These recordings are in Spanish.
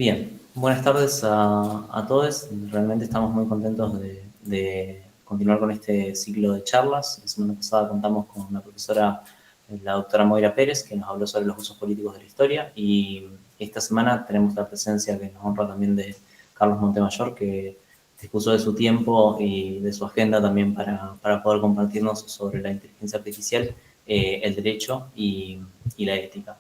Bien, buenas tardes a todos. Realmente estamos muy contentos de continuar con este ciclo de charlas. La semana pasada contamos con una profesora, la doctora Moira Pérez, que nos habló sobre los usos políticos de la historia, y esta semana tenemos la presencia que nos honra también de Carlos Montemayor, que dispuso de su tiempo y de su agenda también para poder compartirnos sobre la inteligencia artificial, el derecho y la ética.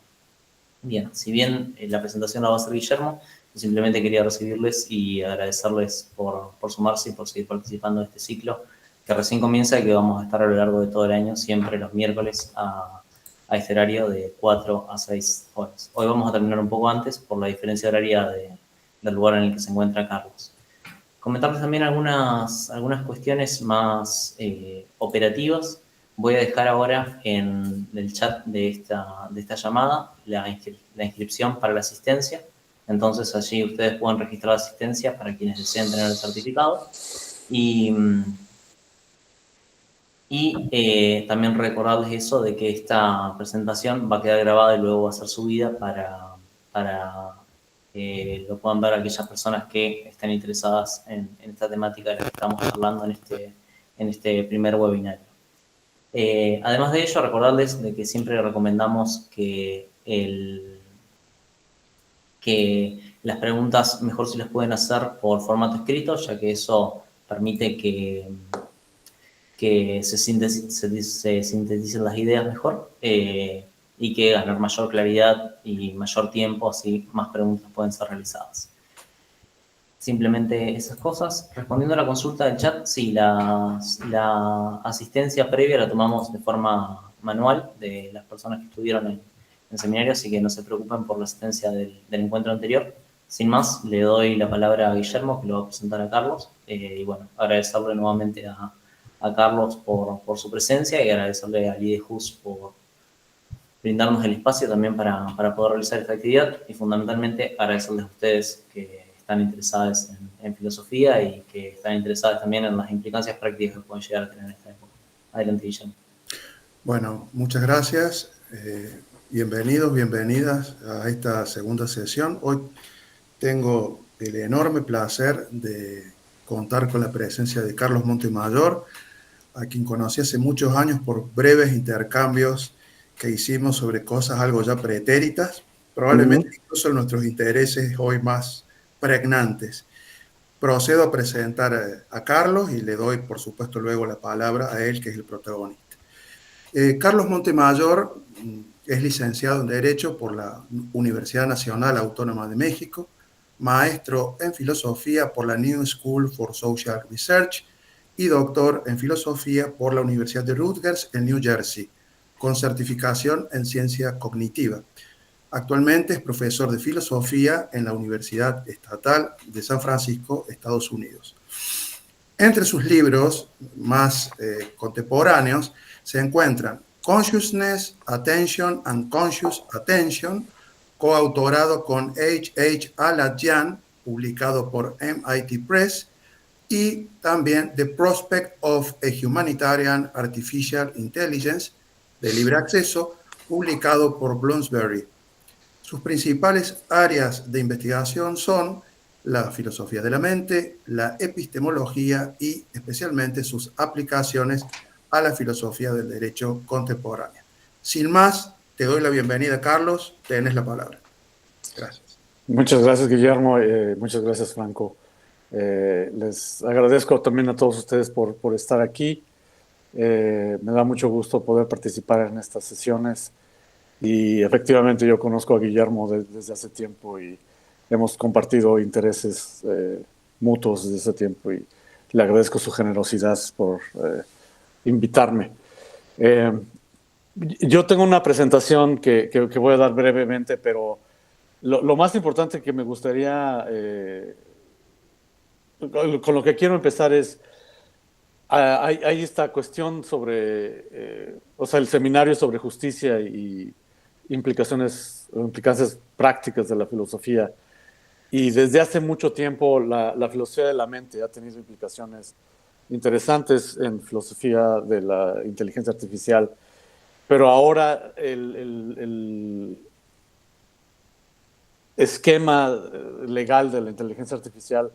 Bien, si bien la presentación la va a hacer Guillermo, yo simplemente quería recibirles y agradecerles por sumarse y por seguir participando de este ciclo, que recién comienza y que vamos a estar a lo largo de todo el año, siempre los miércoles a este horario de 4 a 6 horas. Hoy vamos a terminar un poco antes por la diferencia horaria del lugar en el que se encuentra Carlos. Comentarles también algunas cuestiones más operativas. Voy a dejar ahora en el chat de esta llamada la inscripción para la asistencia. Entonces allí ustedes pueden registrar la asistencia para quienes deseen tener el certificado. Y también recordarles eso de que esta presentación va a quedar grabada y luego va a ser subida para que lo puedan ver aquellas personas que estén interesadas en esta temática de la que estamos hablando en este primer webinario. Además de ello, recordarles de que siempre recomendamos que las preguntas mejor si las pueden hacer por formato escrito, ya que eso permite que se sinteticen las ideas mejor y que ganar mayor claridad y mayor tiempo, así más preguntas pueden ser realizadas. Simplemente esas cosas. Respondiendo a la consulta del chat, sí, la asistencia previa la tomamos de forma manual de las personas que estuvieron en seminario, así que no se preocupen por la asistencia del encuentro anterior. Sin más, le doy la palabra a Guillermo, que lo va a presentar a Carlos. Y bueno, agradecerle nuevamente a Carlos por su presencia y agradecerle a Lidehus por brindarnos el espacio también para poder realizar esta actividad y fundamentalmente agradecerles a ustedes que están interesados en filosofía y que están interesados también en las implicancias prácticas que pueden llegar a tener en esta época. Adelante, Guillermo. Bueno, muchas gracias. Bienvenidos, bienvenidas a esta segunda sesión. Hoy tengo el enorme placer de contar con la presencia de Carlos Montemayor, a quien conocí hace muchos años por breves intercambios que hicimos sobre cosas algo ya pretéritas, probablemente incluso nuestros intereses hoy más pregnantes. Procedo a presentar a Carlos y le doy, por supuesto, luego la palabra a él, que es el protagonista. Carlos Montemayor es licenciado en Derecho por la Universidad Nacional Autónoma de México, maestro en Filosofía por la New School for Social Research y doctor en Filosofía por la Universidad de Rutgers en New Jersey, con certificación en Ciencia Cognitiva. Actualmente es profesor de Filosofía en la Universidad Estatal de San Francisco, Estados Unidos. Entre sus libros más contemporáneos se encuentran Consciousness, Attention and Conscious Attention, coautorado con H. Aladjian, publicado por MIT Press, y también The Prospect of a Humanitarian Artificial Intelligence, de libre acceso, publicado por Bloomsbury. Sus principales áreas de investigación son la filosofía de la mente, la epistemología y especialmente sus aplicaciones a la filosofía del derecho contemporáneo. Sin más, te doy la bienvenida, Carlos. Tienes la palabra. Gracias. Muchas gracias, Guillermo. Muchas gracias, Franco. Les agradezco también a todos ustedes por estar aquí. Me da mucho gusto poder participar en estas sesiones. Y efectivamente yo conozco a Guillermo desde hace tiempo y hemos compartido intereses mutuos desde ese tiempo y le agradezco su generosidad por invitarme. Yo tengo una presentación que voy a dar brevemente, pero lo más importante que me gustaría, con lo que quiero empezar es, hay esta cuestión sobre, o sea, el seminario sobre justicia y implicancias prácticas de la filosofía. Y desde hace mucho tiempo la filosofía de la mente ha tenido implicaciones interesantes en filosofía de la inteligencia artificial, pero ahora esquema legal de la inteligencia artificial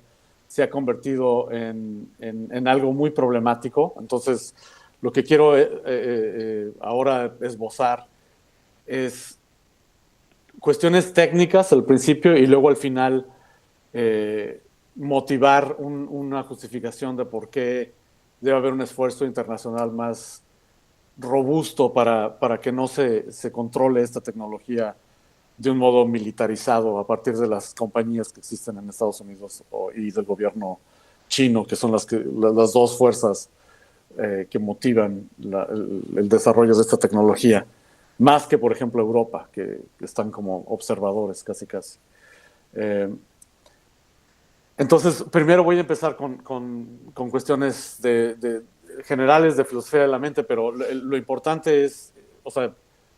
se ha convertido en algo muy problemático. Entonces, lo que quiero ahora esbozar es cuestiones técnicas al principio y luego al final motivar una justificación de por qué debe haber un esfuerzo internacional más robusto para que no se controle esta tecnología de un modo militarizado a partir de las compañías que existen en Estados Unidos y del gobierno chino, que son las dos fuerzas que motivan el desarrollo de esta tecnología, más que, por ejemplo, Europa, que están como observadores casi. Entonces, primero voy a empezar con cuestiones generales de filosofía de la mente, pero lo importante es, o sea,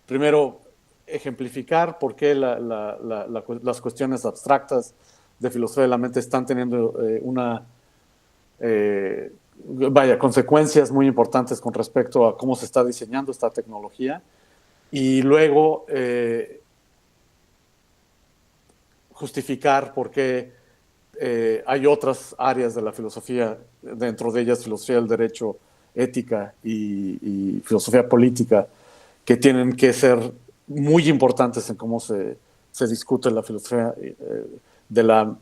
primero ejemplificar por qué las cuestiones abstractas de filosofía de la mente están teniendo consecuencias muy importantes con respecto a cómo se está diseñando esta tecnología, y luego justificar por qué hay otras áreas de la filosofía, dentro de ellas filosofía del derecho, ética y filosofía política, que tienen que ser muy importantes en cómo se discute la filosofía de la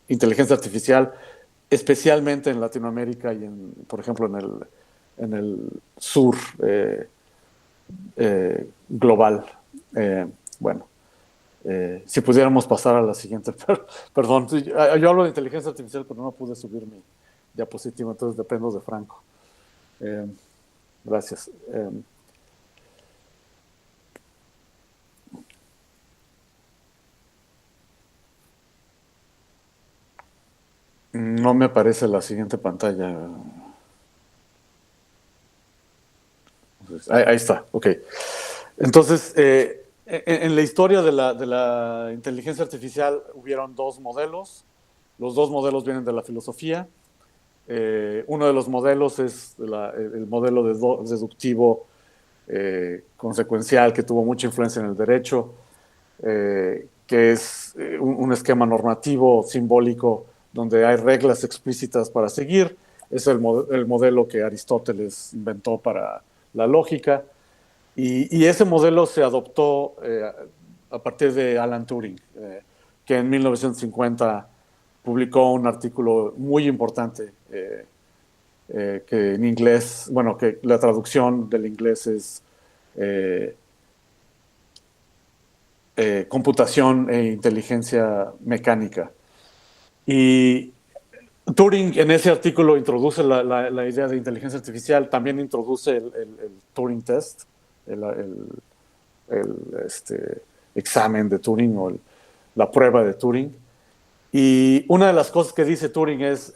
inteligencia artificial, especialmente en Latinoamérica y, por ejemplo, en el sur global. Bueno. Si pudiéramos pasar a la siguiente. Perdón, yo hablo de inteligencia artificial, pero no pude subir mi diapositiva, entonces dependo de Franco. Gracias. No me aparece la siguiente pantalla. Ahí está, ok. Entonces, en la historia de la inteligencia artificial hubieron dos modelos. Los dos modelos vienen de la filosofía. Uno de los modelos es el modelo deductivo consecuencial, que tuvo mucha influencia en el derecho, que es un esquema normativo simbólico donde hay reglas explícitas para seguir. Es el modelo que Aristóteles inventó para la lógica. Y ese modelo se adoptó a partir de Alan Turing, que en 1950 publicó un artículo muy importante que en inglés, bueno, que la traducción del inglés es computación e inteligencia mecánica. Y Turing en ese artículo introduce la idea de inteligencia artificial, también introduce el Turing Test, el examen de Turing o la prueba de Turing. Y una de las cosas que dice Turing es,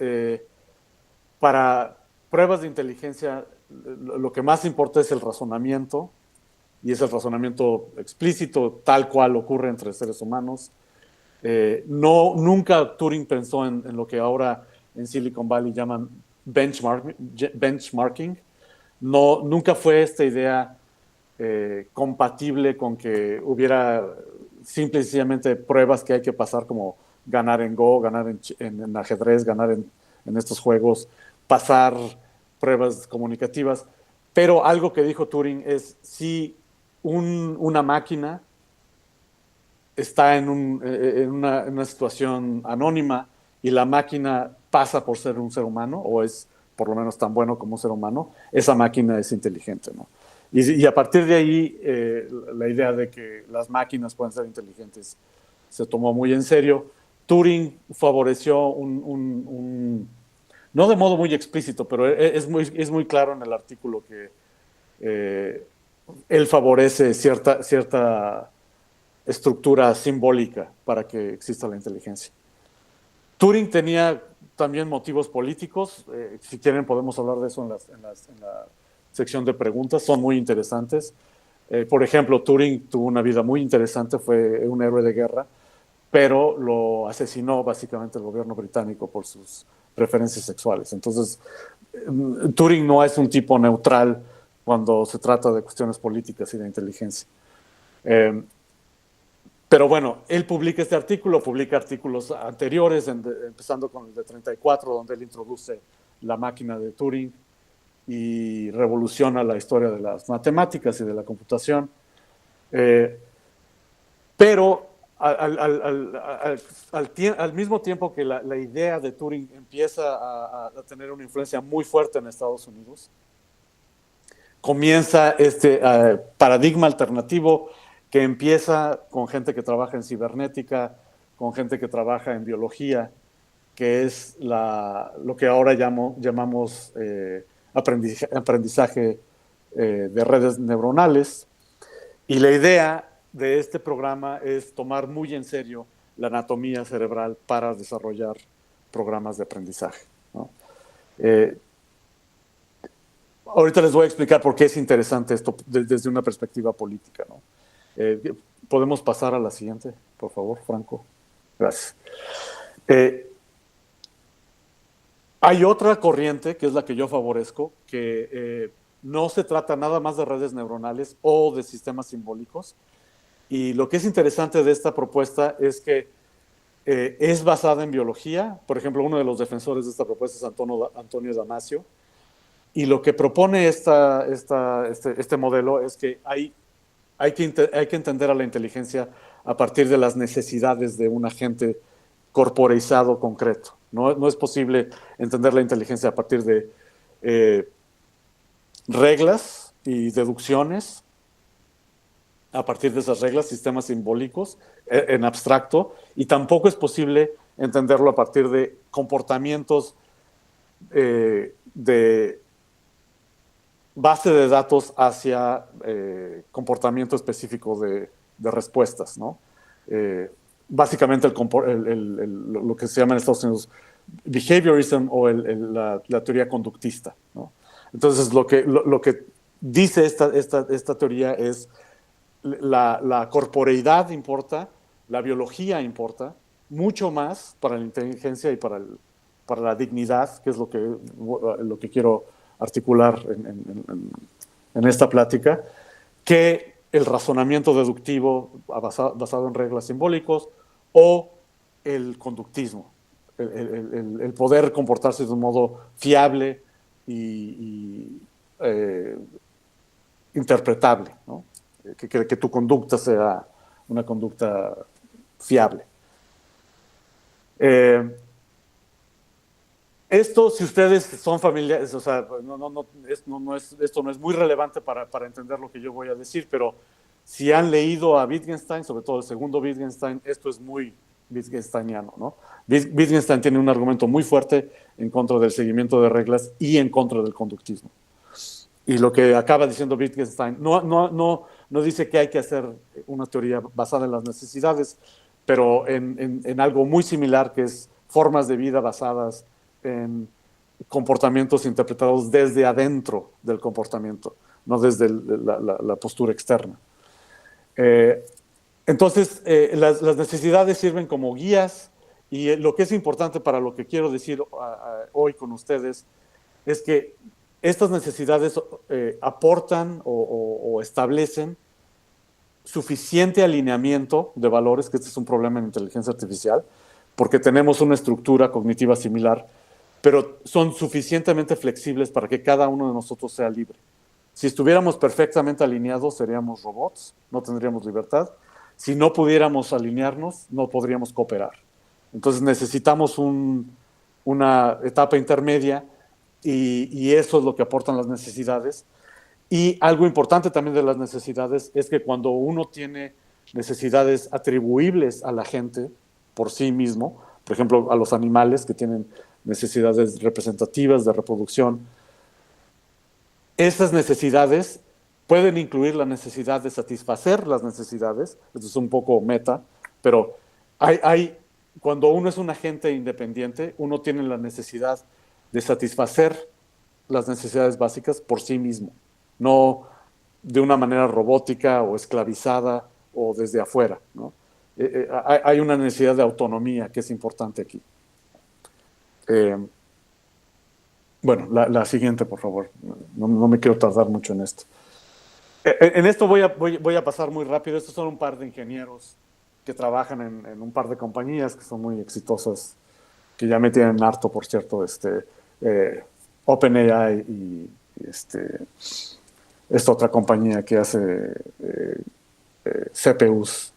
para pruebas de inteligencia, lo que más importa es el razonamiento, y es el razonamiento explícito, tal cual ocurre entre seres humanos. Nunca Turing pensó en lo que ahora en Silicon Valley llaman benchmarking. Nunca fue esta idea compatible con que hubiera simple y sencillamente pruebas que hay que pasar, como ganar en Go, ganar en ajedrez, ganar en estos juegos, pasar pruebas comunicativas. Pero algo que dijo Turing es, si una máquina está en una situación anónima y la máquina pasa por ser un ser humano, o es por lo menos tan bueno como un ser humano, esa máquina es inteligente, ¿no? Y a partir de ahí, la idea de que las máquinas pueden ser inteligentes se tomó muy en serio. Turing favoreció no de modo muy explícito, pero es muy claro en el artículo que él favorece cierta estructura simbólica para que exista la inteligencia. Turing tenía también motivos políticos. Si quieren podemos hablar de eso en la sección de preguntas, son muy interesantes. Por ejemplo, Turing tuvo una vida muy interesante, fue un héroe de guerra, pero lo asesinó básicamente el gobierno británico por sus preferencias sexuales. Entonces, Turing no es un tipo neutral cuando se trata de cuestiones políticas y de inteligencia. Pero bueno, él publica este artículo, publica artículos anteriores, empezando con el de 34, donde él introduce la máquina de Turing y revoluciona la historia de las matemáticas y de la computación. Pero al mismo tiempo que la idea de Turing empieza a tener una influencia muy fuerte en Estados Unidos, comienza este paradigma alternativo que empieza con gente que trabaja en cibernética, con gente que trabaja en biología, que es lo que ahora llamamos aprendizaje de redes neuronales. Y la idea de este programa es tomar muy en serio la anatomía cerebral para desarrollar programas de aprendizaje, ¿no? Ahorita les voy a explicar por qué es interesante esto desde una perspectiva política, ¿no? ¿Podemos pasar a la siguiente, por favor, Franco? Gracias. Hay otra corriente, que es la que yo favorezco, que no se trata nada más de redes neuronales o de sistemas simbólicos. Y lo que es interesante de esta propuesta es que es basada en biología. Por ejemplo, uno de los defensores de esta propuesta es Antonio Damasio. Y lo que propone este modelo es que hay que entender a la inteligencia a partir de las necesidades de un agente corporeizado concreto. No es posible entender la inteligencia a partir de reglas y deducciones, a partir de esas reglas, sistemas simbólicos en abstracto, y tampoco es posible entenderlo a partir de comportamientos de base de datos hacia comportamiento específico de respuestas, ¿no? Básicamente lo que se llama en Estados Unidos behaviorism o la teoría conductista, ¿no? Entonces, lo que dice esta teoría es la corporeidad importa, la biología importa, mucho más para la inteligencia y para la dignidad, que es lo que quiero articular en esta plática, que el razonamiento deductivo basado en reglas simbólicos o el conductismo, el poder comportarse de un modo fiable y interpretable, ¿no? Que tu conducta sea una conducta fiable. Esto, si ustedes son familiares, o sea, esto no es muy relevante para entender lo que yo voy a decir, pero si han leído a Wittgenstein, sobre todo el segundo Wittgenstein, esto es muy wittgensteiniano, ¿no? Wittgenstein tiene un argumento muy fuerte en contra del seguimiento de reglas y en contra del conductismo. Y lo que acaba diciendo Wittgenstein, no dice que hay que hacer una teoría basada en las necesidades, pero en algo muy similar, que es formas de vida basadas en comportamientos interpretados desde adentro del comportamiento, no desde la postura externa. Entonces, las necesidades sirven como guías, y lo que es importante para lo que quiero decir hoy con ustedes es que estas necesidades aportan o establecen suficiente alineamiento de valores, que este es un problema en inteligencia artificial, porque tenemos una estructura cognitiva similar, pero son suficientemente flexibles para que cada uno de nosotros sea libre. Si estuviéramos perfectamente alineados, seríamos robots, no tendríamos libertad. Si no pudiéramos alinearnos, no podríamos cooperar. Entonces necesitamos una etapa intermedia, y eso es lo que aportan las necesidades. Y algo importante también de las necesidades es que cuando uno tiene necesidades atribuibles a la gente por sí mismo, por ejemplo, a los animales que tienen necesidades representativas de reproducción, esas necesidades pueden incluir la necesidad de satisfacer las necesidades. Esto es un poco meta, pero cuando uno es un agente independiente, uno tiene la necesidad de satisfacer las necesidades básicas por sí mismo, no de una manera robótica o esclavizada o desde afuera, ¿no? Hay una necesidad de autonomía que es importante aquí. Bueno, la siguiente, por favor. No me quiero tardar mucho en esto. En esto voy a pasar muy rápido. Estos son un par de ingenieros que trabajan en un par de compañías que son muy exitosas, que ya me tienen harto, por cierto, OpenAI y esta otra compañía que hace CPUs.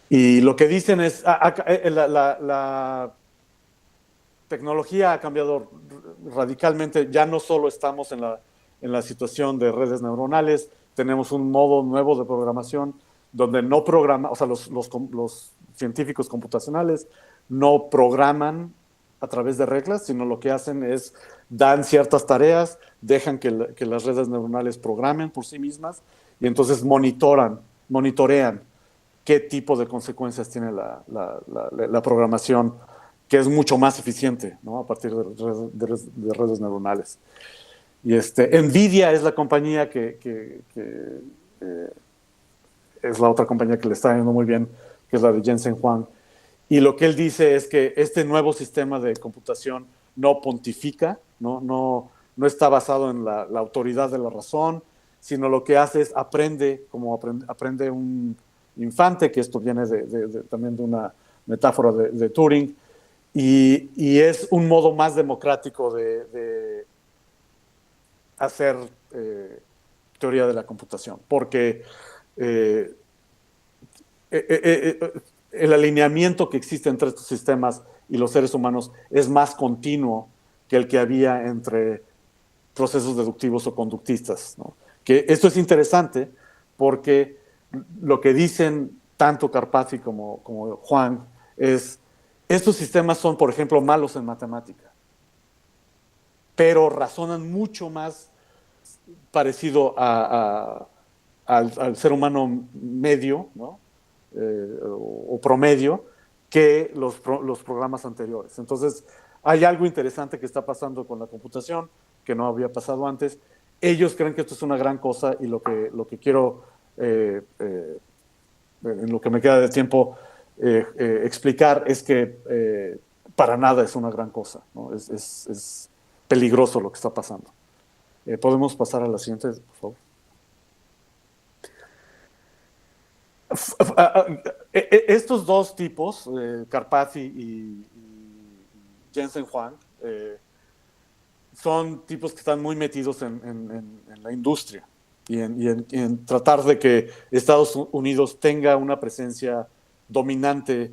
Y lo que dicen es, la tecnología ha cambiado radicalmente. Ya no solo estamos en la situación de redes neuronales, tenemos un modo nuevo de programación donde no programa, o sea, los científicos computacionales no programan a través de reglas, sino lo que hacen es dan ciertas tareas, dejan que las redes neuronales programen por sí mismas y entonces monitorean qué tipo de consecuencias tiene la programación, que es mucho más eficiente, ¿no? A partir de redes neuronales. Y NVIDIA es la compañía que es la otra compañía que le está yendo muy bien, que es la de Jensen Huang. Y lo que él dice es que este nuevo sistema de computación no pontifica, no está basado en la autoridad de la razón, sino lo que hace es aprende, como aprende un infante, que esto viene también de una metáfora de Turing, y es un modo más democrático de hacer teoría de la computación, porque el alineamiento que existe entre estos sistemas y los seres humanos es más continuo que el que había entre procesos deductivos o conductistas, ¿no? Que esto es interesante porque lo que dicen tanto Karpathy como Juan es, estos sistemas son, por ejemplo, malos en matemática, pero razonan mucho más parecido al ser humano medio, ¿no? O promedio, que los programas anteriores. Entonces, hay algo interesante que está pasando con la computación que no había pasado antes. Ellos creen que esto es una gran cosa y lo que quiero, en lo que me queda de tiempo, explicar es que para nada es una gran cosa, ¿no? Es peligroso lo que está pasando. ¿Podemos pasar a la siguiente, por favor? Estos dos tipos, Karpathy y Jensen Huang, son tipos que están muy metidos en la industria y en tratar de que Estados Unidos tenga una presencia dominante,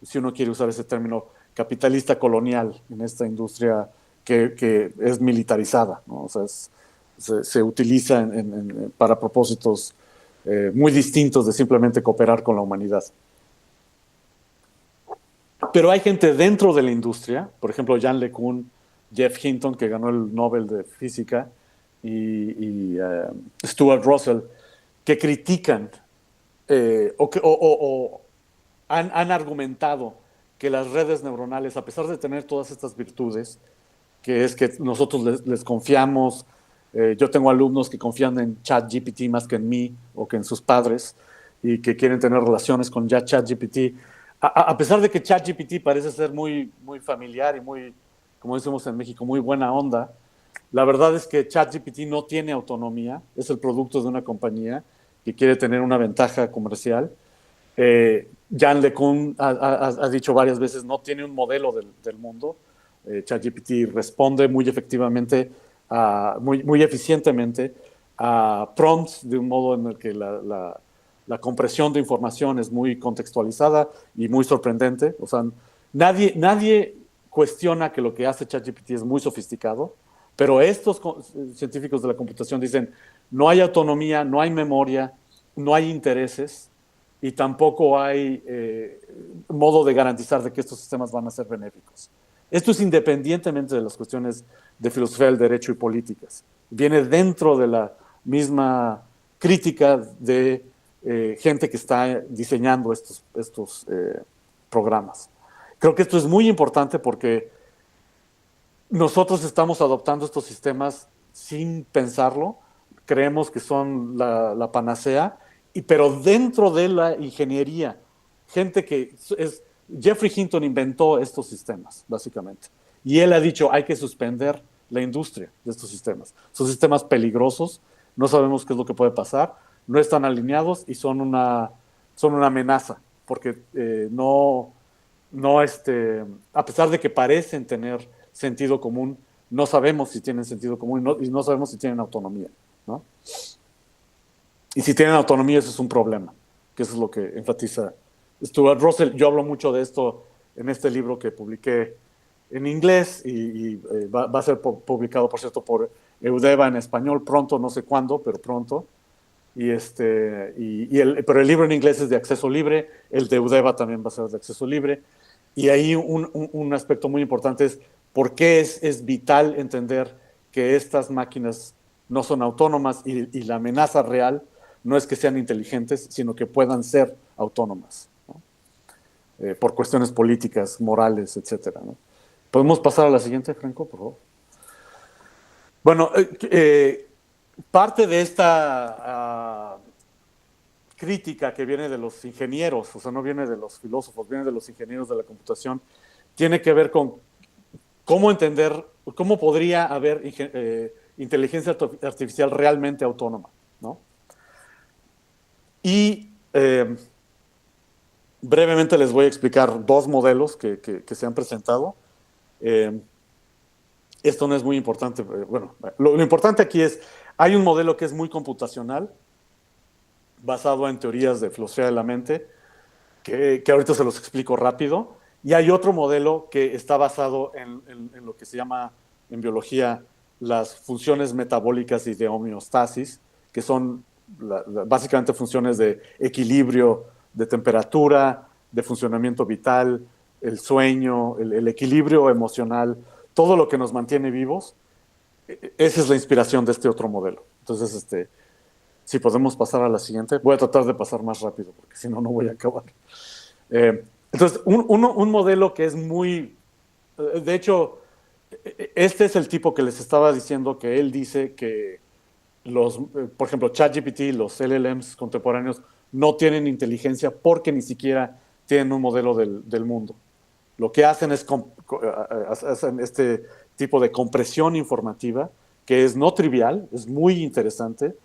si uno quiere usar ese término, capitalista colonial en esta industria que es militarizada, ¿no? O sea, se utiliza para propósitos muy distintos de simplemente cooperar con la humanidad. Pero hay gente dentro de la industria, por ejemplo, Yann LeCun, Jeff Hinton, que ganó el Nobel de Física, y Stuart Russell, que critican o han argumentado que las redes neuronales, a pesar de tener todas estas virtudes, que es que nosotros les confiamos. Yo tengo alumnos que confían en ChatGPT más que en mí o que en sus padres y que quieren tener relaciones con ChatGPT. A pesar de que ChatGPT parece ser muy, muy familiar y muy, como decimos en México, muy buena onda, la verdad es que ChatGPT no tiene autonomía, es el producto de una compañía que quiere tener una ventaja comercial. Yann LeCun ha dicho varias veces, no tiene un modelo del mundo. ChatGPT responde muy efectivamente, muy eficientemente a prompts de un modo en el que la compresión de información es muy contextualizada y muy sorprendente. O sea, nadie cuestiona que lo que hace ChatGPT es muy sofisticado, pero estos científicos de la computación dicen, no hay autonomía, no hay memoria, no hay intereses y tampoco hay modo de garantizar de que estos sistemas van a ser benéficos. Esto es independientemente de las cuestiones de filosofía del derecho y políticas. Viene dentro de la misma crítica de gente que está diseñando estos programas. Creo que esto es muy importante porque nosotros estamos adoptando estos sistemas sin pensarlo, creemos que son la panacea, pero dentro de la ingeniería, gente que es... Jeffrey Hinton inventó estos sistemas, básicamente. Y él ha dicho, hay que suspender la industria de estos sistemas. Son sistemas peligrosos, no sabemos qué es lo que puede pasar, no están alineados y son son una amenaza, porque a pesar de que parecen tener sentido común, no sabemos si tienen sentido común y no sabemos si tienen autonomía, ¿no? Y si tienen autonomía, eso es un problema, que eso es lo que enfatiza Stuart Russell. Yo hablo mucho de esto en este libro que publiqué en inglés y va a ser publicado, por cierto, por Eudeva en español pronto, no sé cuándo, pero pronto. Pero el libro en inglés es de acceso libre, el de Eudeva también va a ser de acceso libre. Y ahí un aspecto muy importante es por qué es vital entender que estas máquinas no son autónomas y la amenaza real no es que sean inteligentes, sino que puedan ser autónomas, ¿no? Por cuestiones políticas, morales, etcétera, ¿no? ¿Podemos pasar a la siguiente, Franco, por favor? Bueno, parte de esta crítica que viene de los ingenieros, o sea, no viene de los filósofos, viene de los ingenieros de la computación, tiene que ver con cómo entender, cómo podría haber inteligencia artificial realmente autónoma, ¿no? Y brevemente les voy a explicar dos modelos que se han presentado. Esto no es muy importante. Bueno, lo importante aquí es, hay un modelo que es muy computacional, basado en teorías de filosofía de la mente, que ahorita se los explico rápido, y hay otro modelo que está basado en lo que se llama en biología las funciones metabólicas y de homeostasis, que son básicamente funciones de equilibrio, de temperatura, de funcionamiento vital, el sueño, el equilibrio emocional, todo lo que nos mantiene vivos. Esa es la inspiración de este otro modelo. Entonces, si podemos pasar a la siguiente. Voy a tratar de pasar más rápido, porque si no, no voy a acabar. Entonces, un modelo que es muy... De hecho, este es el tipo que les estaba diciendo que él dice que por ejemplo, ChatGPT, los LLMs contemporáneos, no tienen inteligencia porque ni siquiera tienen un modelo del mundo. Lo que hacen es hacen este tipo de compresión informativa, que es no trivial, es muy interesante.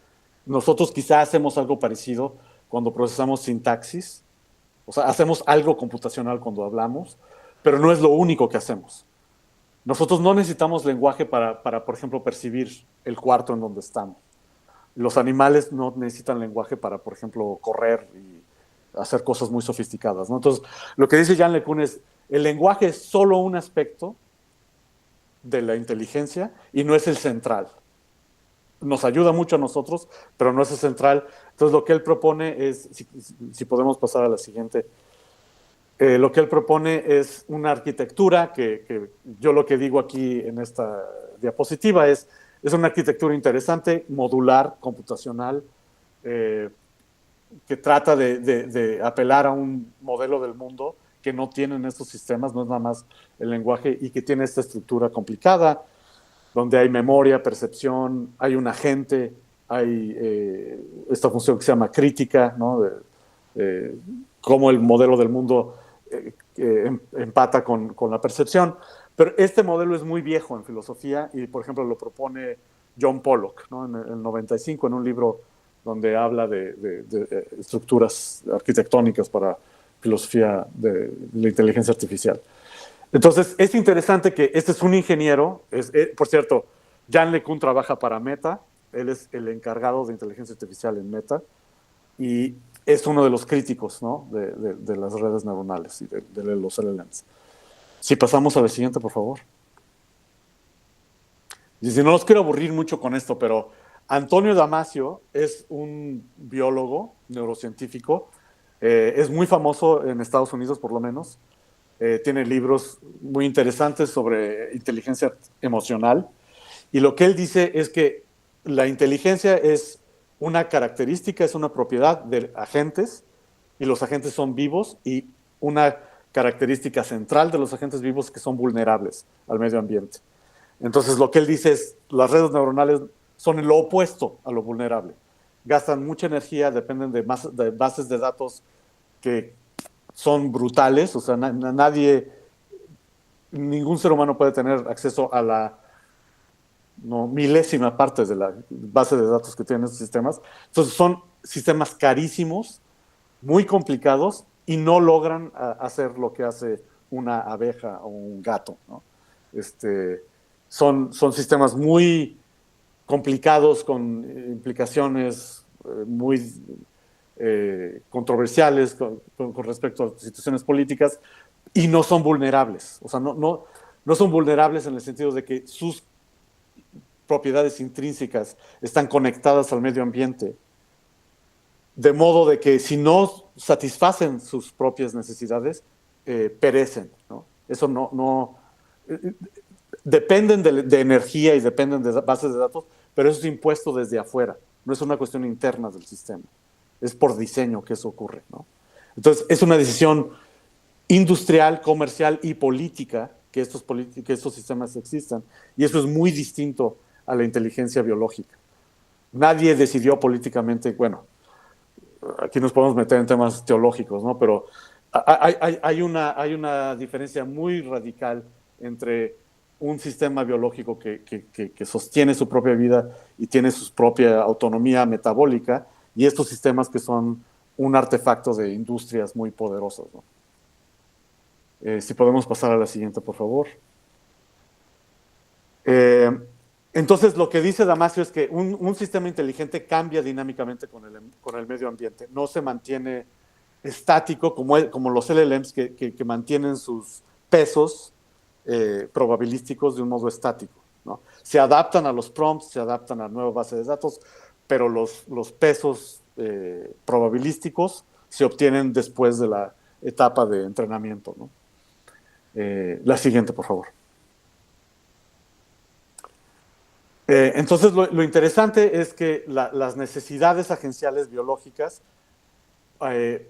Nosotros quizá hacemos algo parecido cuando procesamos sintaxis, o sea, hacemos algo computacional cuando hablamos, pero no es lo único que hacemos. Nosotros no necesitamos lenguaje para, por ejemplo, percibir el cuarto en donde estamos. Los animales no necesitan lenguaje para, por ejemplo, correr y hacer cosas muy sofisticadas, ¿no? Entonces, lo que dice Yann LeCun es, el lenguaje es solo un aspecto de la inteligencia y no es el central. Nos ayuda mucho a nosotros, pero no es el central. Entonces, lo que él propone es, si podemos pasar a la siguiente, lo que él propone es una arquitectura que yo lo que digo aquí en esta diapositiva es una arquitectura interesante, modular, computacional, que trata de apelar a un modelo del mundo que no tienen estos sistemas, no es nada más el lenguaje, y que tiene esta estructura complicada, donde hay memoria, percepción, hay un agente, hay esta función que se llama crítica, ¿no? Cómo el modelo del mundo empata con la percepción. Pero este modelo es muy viejo en filosofía y, por ejemplo, lo propone John Pollock, ¿no? En el 95, en un libro donde habla de estructuras arquitectónicas para filosofía de la inteligencia artificial. Entonces, es interesante que este es un ingeniero, por cierto, Yann LeCun trabaja para Meta, él es el encargado de inteligencia artificial en Meta, y es uno de los críticos, ¿no? de las redes neuronales y de los LLMs. Si pasamos a la siguiente, por favor. Y si no los quiero aburrir mucho con esto, pero Antonio Damasio es un biólogo, neurocientífico, es muy famoso en Estados Unidos, por lo menos. Tiene libros muy interesantes sobre inteligencia emocional. Y lo que él dice es que la inteligencia es una característica, es una propiedad de agentes, y los agentes son vivos, y una característica central de los agentes vivos que son vulnerables al medio ambiente. Entonces, lo que él dice es, las redes neuronales son lo opuesto a lo vulnerable. Gastan mucha energía, dependen de bases de datos que son brutales, o sea, ningún ser humano puede tener acceso a la milésima parte de la base de datos que tienen estos sistemas. Entonces, son sistemas carísimos, muy complicados y no logran hacer lo que hace una abeja o un gato, ¿no? Son sistemas muy complicados con implicaciones muy controversiales con respecto a situaciones políticas y no son vulnerables. O sea, no son vulnerables en el sentido de que sus propiedades intrínsecas están conectadas al medio ambiente, de modo de que si no satisfacen sus propias necesidades, perecen, ¿no? Eso dependen de energía y dependen de bases de datos, pero eso es impuesto desde afuera, no es una cuestión interna del sistema, es por diseño que eso ocurre, ¿no? Entonces, es una decisión industrial, comercial y política que estos sistemas existan, y eso es muy distinto a la inteligencia biológica. Nadie decidió políticamente, bueno, aquí nos podemos meter en temas teológicos, ¿no? Pero hay una diferencia muy radical entre un sistema biológico que sostiene su propia vida y tiene su propia autonomía metabólica, y estos sistemas que son un artefacto de industrias muy poderosas, ¿no? Si podemos pasar a la siguiente, por favor. Entonces, lo que dice Damasio es que un sistema inteligente cambia dinámicamente con el medio ambiente, no se mantiene estático como los LLMs que mantienen sus pesos probabilísticos de un modo estático, ¿no? Se adaptan a los prompts, se adaptan a nuevas bases de datos, pero los pesos probabilísticos se obtienen después de la etapa de entrenamiento, ¿no? La siguiente, por favor. Entonces, lo interesante es que las necesidades agenciales biológicas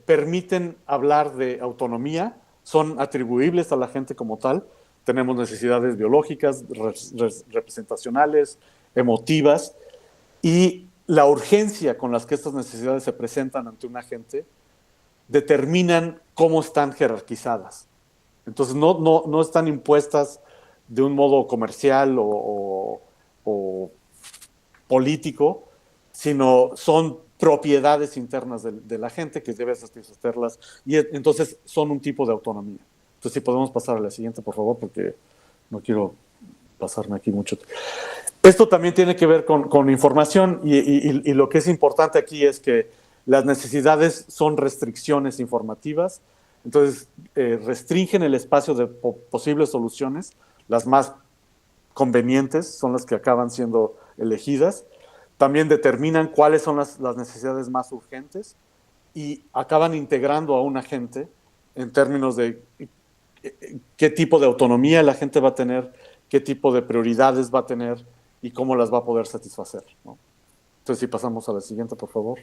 permiten hablar de autonomía, son atribuibles a la gente como tal. Tenemos necesidades biológicas, representacionales, emotivas, y la urgencia con las que estas necesidades se presentan ante un agente determinan cómo están jerarquizadas. Entonces, no están impuestas de un modo comercial o político, sino son propiedades internas de la gente que debe satisfacerlas, y entonces son un tipo de autonomía. Entonces, si podemos pasar a la siguiente, por favor, porque no quiero pasarme aquí mucho. Esto también tiene que ver con información, y lo que es importante aquí es que las necesidades son restricciones informativas, entonces restringen el espacio de posibles soluciones, las más convenientes son las que acaban siendo elegidas, también determinan cuáles son las necesidades más urgentes y acaban integrando a un agente en términos de qué tipo de autonomía la gente va a tener, qué tipo de prioridades va a tener y cómo las va a poder satisfacer, ¿no? Entonces, si pasamos a la siguiente, por favor.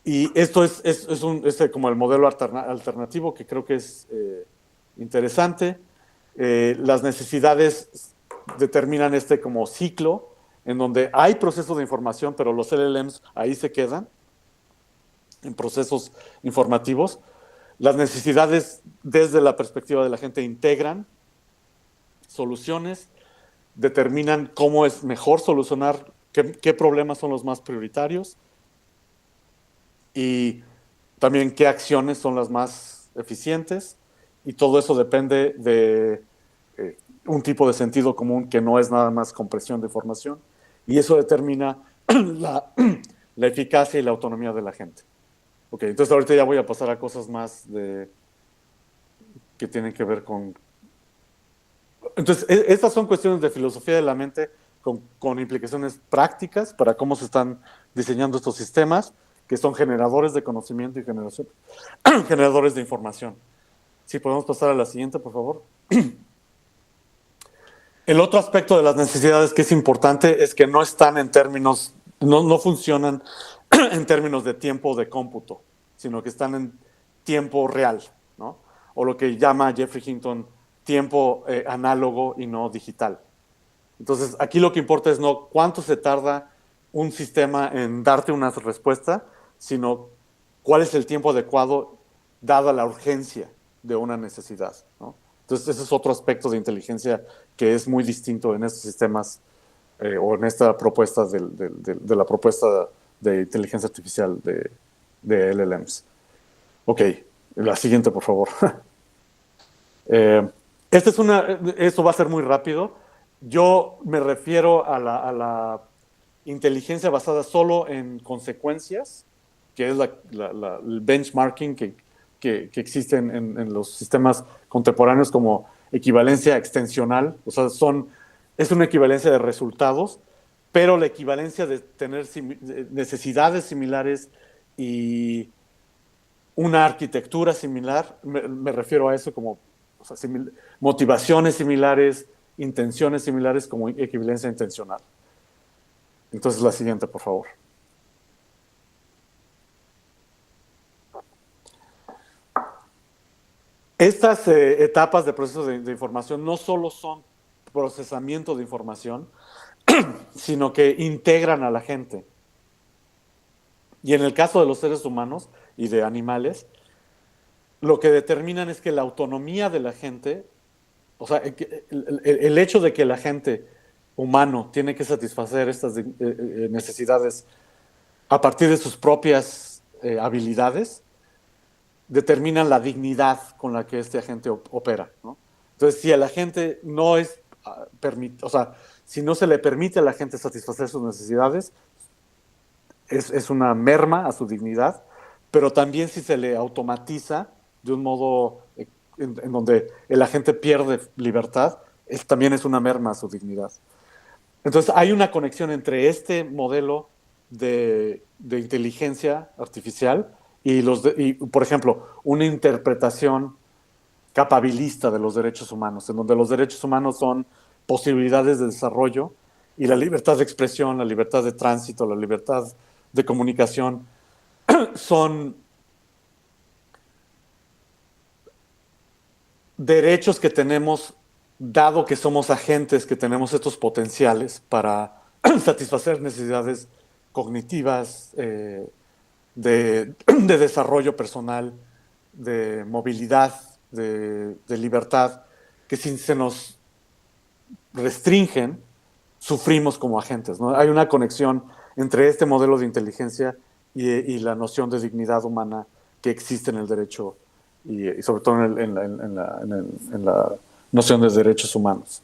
Y esto es como el modelo alternativo que creo que es interesante. Las necesidades determinan como ciclo en donde hay procesos de información, pero los LLMs ahí se quedan en procesos informativos. Las necesidades desde la perspectiva de la gente integran soluciones, determinan cómo es mejor solucionar, qué problemas son los más prioritarios y también qué acciones son las más eficientes, y todo eso depende de un tipo de sentido común que no es nada más compresión de información, y eso determina la eficacia y la autonomía de la gente. Ok, entonces ahorita ya voy a pasar a cosas más que tienen que ver con... Entonces, estas son cuestiones de filosofía de la mente con implicaciones prácticas para cómo se están diseñando estos sistemas, que son generadores de conocimiento y generadores de información. Si podemos pasar a la siguiente, por favor. El otro aspecto de las necesidades que es importante es que no están en términos, no funcionan en términos de tiempo de cómputo, sino que están en tiempo real, ¿no? O lo que llama Jeffrey Hinton tiempo análogo y no digital. Entonces, aquí lo que importa es no cuánto se tarda un sistema en darte una respuesta, sino cuál es el tiempo adecuado dada la urgencia de una necesidad, ¿no? Entonces, ese es otro aspecto de inteligencia que es muy distinto en estos sistemas o en esta propuesta de la propuesta de inteligencia artificial, de LLMs. Ok, la siguiente, por favor. Esto va a ser muy rápido. Yo me refiero a la inteligencia basada solo en consecuencias, que es el benchmarking que existe en los sistemas contemporáneos como equivalencia extensional. O sea, es una equivalencia de resultados, pero la equivalencia de tener necesidades similares y una arquitectura similar, me refiero a eso como, o sea, motivaciones similares, intenciones similares como equivalencia intencional. Entonces, la siguiente, por favor. Estas etapas de proceso de información no solo son procesamiento de información, sino que integran a la gente. Y en el caso de los seres humanos y de animales, lo que determinan es que la autonomía de la gente, o sea, el hecho de que el agente humano tiene que satisfacer estas necesidades a partir de sus propias habilidades, determinan la dignidad con la que este agente opera, ¿no? Entonces, si el agente no es, o sea, si no se le permite a la gente satisfacer sus necesidades, es una merma a su dignidad, pero también si se le automatiza de un modo en donde el agente pierde libertad, también es una merma a su dignidad. Entonces hay una conexión entre este modelo de inteligencia artificial y, por ejemplo, una interpretación capabilista de los derechos humanos, en donde los derechos humanos son posibilidades de desarrollo y la libertad de expresión, la libertad de tránsito, la libertad de comunicación son derechos que tenemos dado que somos agentes, que tenemos estos potenciales para satisfacer necesidades cognitivas, de desarrollo personal, de movilidad, de libertad, que si se nos restringen, sufrimos como agentes, ¿no? Hay una conexión entre este modelo de inteligencia y la noción de dignidad humana que existe en el derecho y sobre todo en la noción de derechos humanos.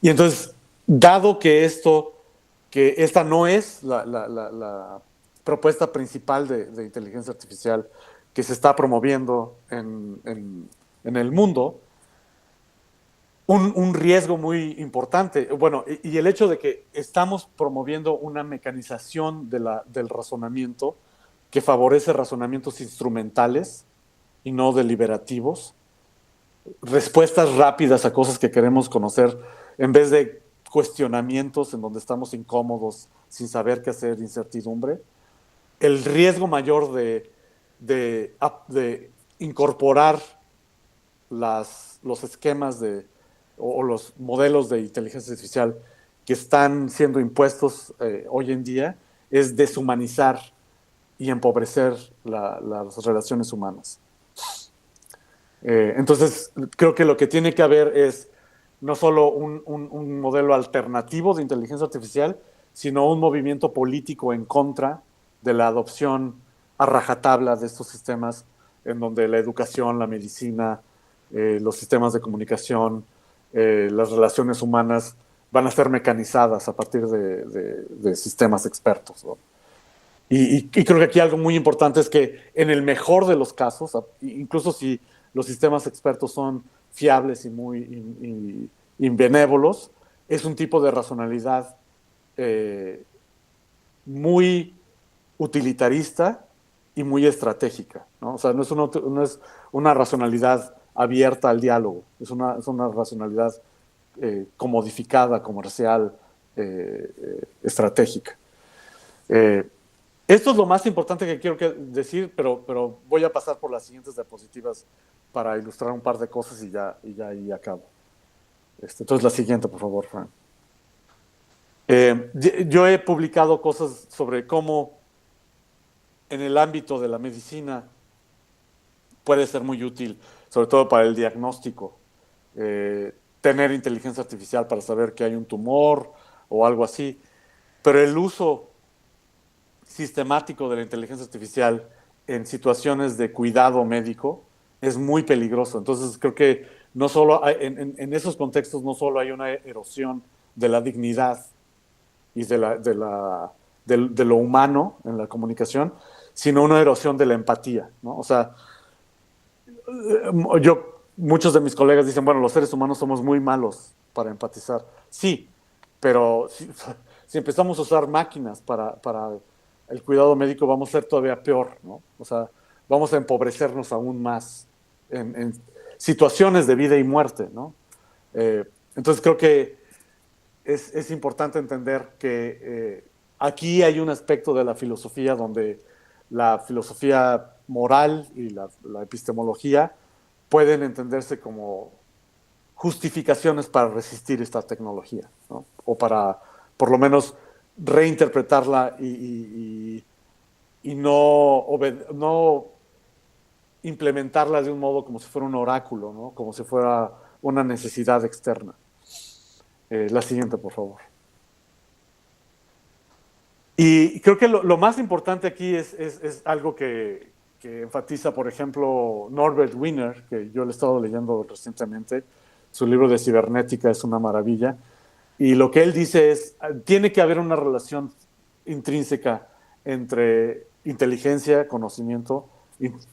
Y entonces, dado que esta no es la propuesta principal de inteligencia artificial que se está promoviendo en el mundo, un riesgo muy importante, bueno, y el hecho de que estamos promoviendo una mecanización del razonamiento que favorece razonamientos instrumentales y no deliberativos, respuestas rápidas a cosas que queremos conocer, en vez de cuestionamientos en donde estamos incómodos, sin saber qué hacer, incertidumbre. El riesgo mayor de incorporar los esquemas o los modelos de inteligencia artificial que están siendo impuestos hoy en día es deshumanizar y empobrecer las relaciones humanas. Entonces, creo que lo que tiene que haber es no solo un modelo alternativo de inteligencia artificial, sino un movimiento político en contra de la adopción a rajatabla de estos sistemas en donde la educación, la medicina, los sistemas de comunicación, las relaciones humanas van a ser mecanizadas a partir de sistemas expertos, ¿no? Y creo que aquí algo muy importante es que en el mejor de los casos, incluso si los sistemas expertos son fiables y muy benévolos, es un tipo de racionalidad muy utilitarista y muy estratégica, ¿no? O sea, no es una racionalidad abierta al diálogo, es una racionalidad comodificada, comercial, estratégica. Esto es lo más importante que quiero decir, pero voy a pasar por las siguientes diapositivas para ilustrar un par de cosas y ya ahí acabo. Entonces, la siguiente, por favor, Fran. Yo he publicado cosas sobre cómo en el ámbito de la medicina puede ser muy útil, sobre todo para el diagnóstico, tener inteligencia artificial para saber que hay un tumor o algo así, pero el uso sistemático de la inteligencia artificial en situaciones de cuidado médico es muy peligroso. Entonces creo que no solo hay, en esos contextos no solo hay una erosión de la dignidad y de lo humano en la comunicación, sino una erosión de la empatía, ¿no? O sea, muchos de mis colegas dicen, bueno, los seres humanos somos muy malos para empatizar. Sí, pero si empezamos a usar máquinas para el cuidado médico, vamos a ser todavía peor, ¿no? O sea, vamos a empobrecernos aún más en situaciones de vida y muerte, ¿no? Entonces creo que es importante entender que aquí hay un aspecto de la filosofía donde la filosofía moral y la epistemología pueden entenderse como justificaciones para resistir esta tecnología, ¿no? O para, por lo menos, reinterpretarla y no implementarla de un modo como si fuera un oráculo, ¿no? Como si fuera una necesidad externa. La siguiente, por favor. Y creo que lo más importante aquí es algo que enfatiza, por ejemplo, Norbert Wiener, que yo le he estado leyendo recientemente. Su libro de cibernética es una maravilla. Y lo que él dice es, tiene que haber una relación intrínseca entre inteligencia, conocimiento,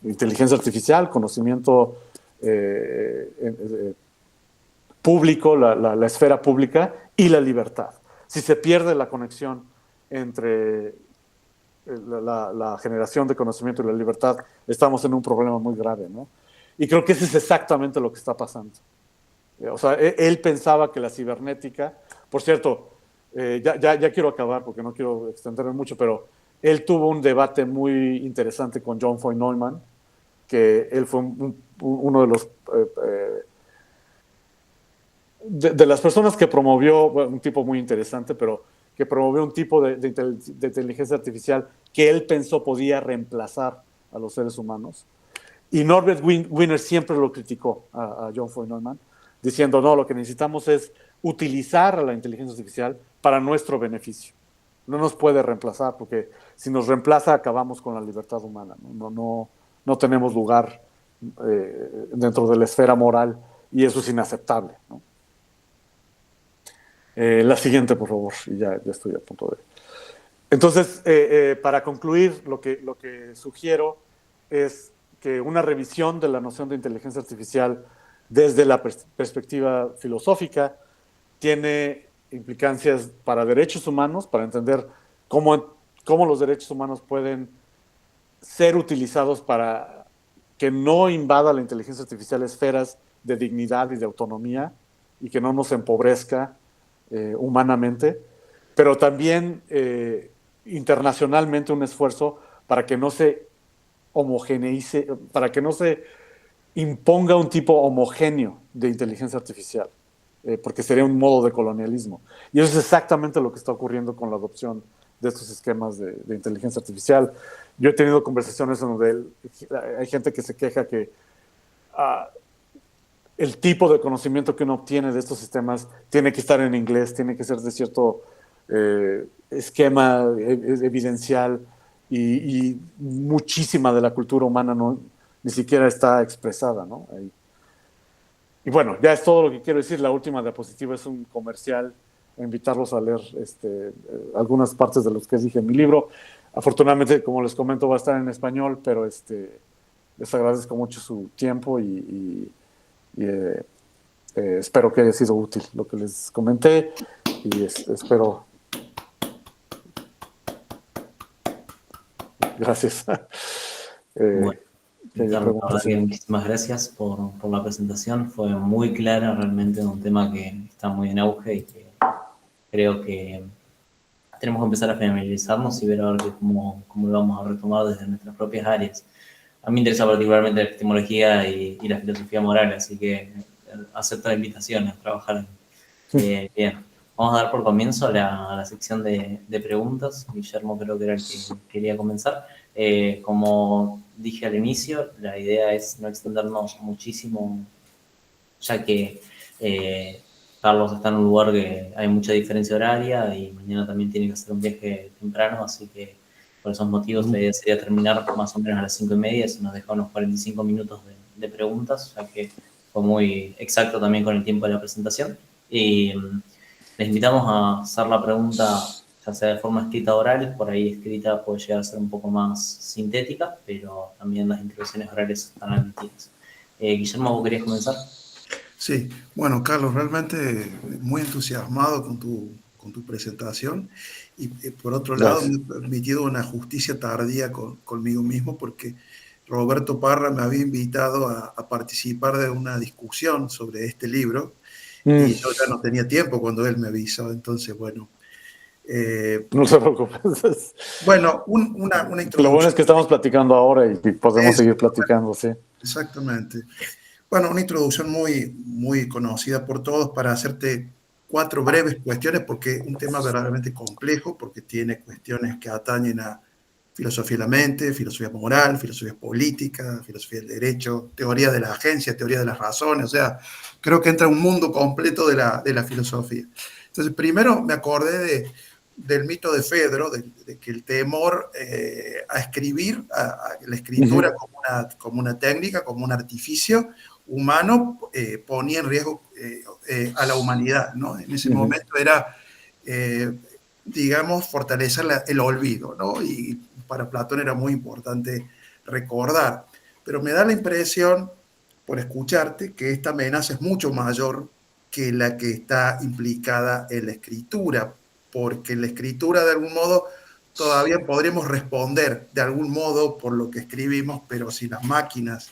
inteligencia artificial, conocimiento público, la esfera pública y la libertad. Si se pierde la conexión entre la generación de conocimiento y la libertad, estamos en un problema muy grave, ¿no? Y creo que eso es exactamente lo que está pasando. O sea, él pensaba que la cibernética, por cierto, ya quiero acabar porque no quiero extenderme mucho, pero él tuvo un debate muy interesante con John Foy Neumann, que él fue uno de los de las personas que promovió, bueno, un tipo muy interesante, pero que promovió un tipo de inteligencia artificial que él pensó podía reemplazar a los seres humanos. Y Norbert Wiener siempre lo criticó a John Foy Neumann, diciendo, no, lo que necesitamos es utilizar a la inteligencia artificial para nuestro beneficio. No nos puede reemplazar, porque si nos reemplaza acabamos con la libertad humana. No tenemos lugar dentro de la esfera moral y eso es inaceptable, ¿no? La siguiente, por favor, y ya estoy a punto de... Entonces, para concluir, lo que sugiero es que una revisión de la noción de inteligencia artificial desde la perspectiva filosófica tiene implicancias para derechos humanos, para entender cómo los derechos humanos pueden ser utilizados para que no invada la inteligencia artificial esferas de dignidad y de autonomía y que no nos empobrezca humanamente, pero también internacionalmente un esfuerzo para que no se homogeneice, para que no se imponga un tipo homogéneo de inteligencia artificial, porque sería un modo de colonialismo. Y eso es exactamente lo que está ocurriendo con la adopción de estos esquemas de inteligencia artificial. Yo he tenido conversaciones en donde hay gente que se queja que el tipo de conocimiento que uno obtiene de estos sistemas tiene que estar en inglés, tiene que ser de cierto esquema evidencial y muchísima de la cultura humana ni siquiera está expresada, ¿no? Y bueno, ya es todo lo que quiero decir. La última diapositiva es un comercial, invitarlos a leer algunas partes de los que dije en mi libro. Afortunadamente, como les comento, va a estar en español, pero les agradezco mucho su tiempo y espero que haya sido útil lo que les comenté y espero. Gracias. Bueno, Ricardo, la verdad que muchísimas gracias por la presentación. Fue muy clara realmente, un tema que está muy en auge y que creo que tenemos que empezar a familiarizarnos y ver a ver cómo lo vamos a retomar desde nuestras propias áreas. A mí me interesa particularmente la epistemología y la filosofía moral, así que acepto la invitación a trabajar. Bien, vamos a dar por comienzo a la sección de preguntas. Guillermo creo que era el que quería comenzar. Como dije al inicio, la idea es no extendernos muchísimo, ya que Carlos está en un lugar que hay mucha diferencia horaria y mañana también tiene que hacer un viaje temprano, así que Por esos motivos la idea sería terminar más o menos a las 5:30, se nos dejó unos 45 minutos de preguntas, ya que fue muy exacto también con el tiempo de la presentación. Y les invitamos a hacer la pregunta, ya sea de forma escrita o oral. Por ahí escrita puede llegar a ser un poco más sintética, pero también las introducciones orales están admitidas. Guillermo, ¿vos querías comenzar? Sí, bueno, Carlos, realmente muy entusiasmado con tu presentación y por otro lado Gracias. me he permitido una justicia tardía conmigo mismo porque Roberto Parra me había invitado a participar de una discusión sobre este libro y yo ya no tenía tiempo cuando él me avisó, entonces bueno. No se preocupes. Bueno, una Lo bueno es introducción. que estamos platicando ahora y podemos seguir platicando, sí. Exactamente. Bueno, una introducción muy conocida por todos para hacerte 4 breves cuestiones, porque es un tema verdaderamente complejo, porque tiene cuestiones que atañen a filosofía de la mente, filosofía moral, filosofía política, filosofía del derecho, teoría de la agencia, teoría de las razones, o sea, creo que entra un mundo completo de la filosofía. Entonces, primero me acordé del mito de Fedro, de que el temor a escribir, a la escritura como una técnica, como un artificio humano, ponía en riesgo a la humanidad, ¿no? En ese momento era, digamos, fortalecer el olvido, ¿no? Y para Platón era muy importante recordar. Pero me da la impresión, por escucharte, que esta amenaza es mucho mayor que la que está implicada en la escritura, porque en la escritura de algún modo todavía podremos responder de algún modo por lo que escribimos, pero si las máquinas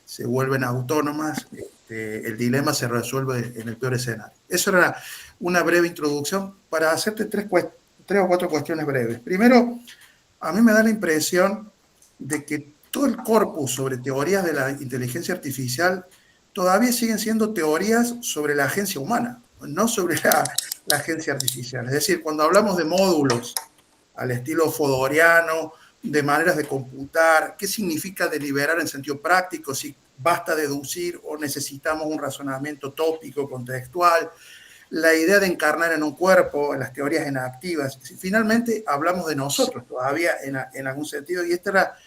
se vuelven autónomas, el dilema se resuelve en el peor escenario. Eso era una breve introducción para hacerte tres o cuatro cuestiones breves. Primero, a mí me da la impresión de que todo el corpus sobre teorías de la inteligencia artificial todavía siguen siendo teorías sobre la agencia humana, no sobre la agencia artificial. Es decir, cuando hablamos de módulos al estilo fodoriano, de maneras de computar, qué significa deliberar en sentido práctico, si basta deducir o necesitamos un razonamiento tópico, contextual, la idea de encarnar en un cuerpo, en las teorías enactivas. Finalmente hablamos de nosotros todavía en algún sentido, y esta era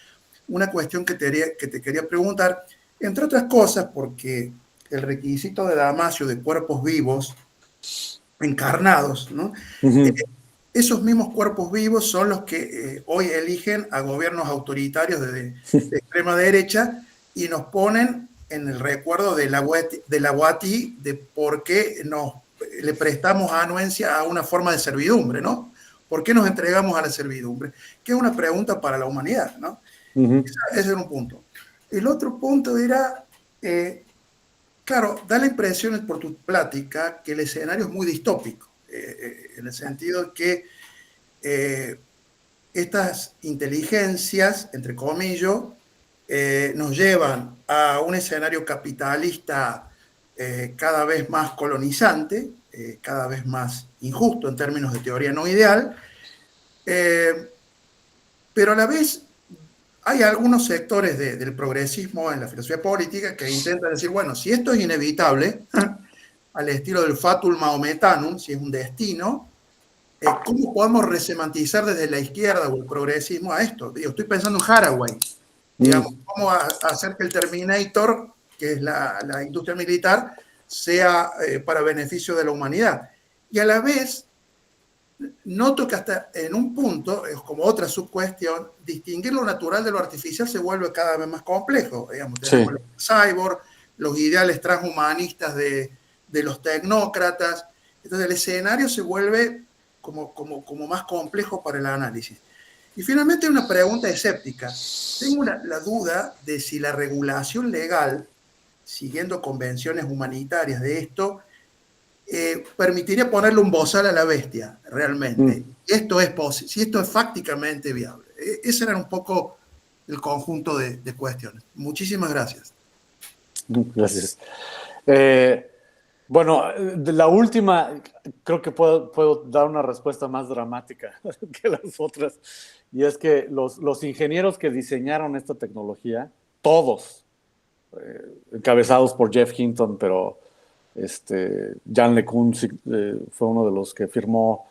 una cuestión que te quería preguntar, entre otras cosas porque el requisito de Damasio de cuerpos vivos encarnados, ¿no? Esos mismos cuerpos vivos son los que hoy eligen a gobiernos autoritarios de extrema derecha y nos ponen en el recuerdo de la Guati de por qué le prestamos anuencia a una forma de servidumbre, ¿no? ¿Por qué nos entregamos a la servidumbre? Que es una pregunta para la humanidad, ¿no? Ese era un punto. El otro punto era, claro, da la impresión por tu plática que el escenario es muy distópico, en el sentido de que estas inteligencias, entre comillas, nos llevan a un escenario capitalista cada vez más colonizante, cada vez más injusto en términos de teoría no ideal, pero a la vez hay algunos sectores del progresismo en la filosofía política que intentan decir, bueno, si esto es inevitable, al estilo del fatum maometanum, si es un destino, ¿cómo podemos resemantizar desde la izquierda o el progresismo a esto? Digo, estoy pensando en Haraway, digamos, cómo hacer que el Terminator, que es la industria militar, sea para beneficio de la humanidad. Y a la vez, noto que hasta en un punto, es como otra subcuestión, distinguir lo natural de lo artificial se vuelve cada vez más complejo. Digamos, tenemos los cyborg, los ideales transhumanistas de los tecnócratas. Entonces el escenario se vuelve como más complejo para el análisis. Y finalmente una pregunta escéptica. Tengo la duda de si la regulación legal, siguiendo convenciones humanitarias de esto, permitiría ponerle un bozal a la bestia, realmente. Esto es si esto es fácticamente viable. Ese era un poco el conjunto de cuestiones. Muchísimas gracias. Gracias. Bueno, de la última, creo que puedo dar una respuesta más dramática que las otras. Y es que los ingenieros que diseñaron esta tecnología, todos, encabezados por Jeff Hinton, pero Jan LeCun fue uno de los que firmó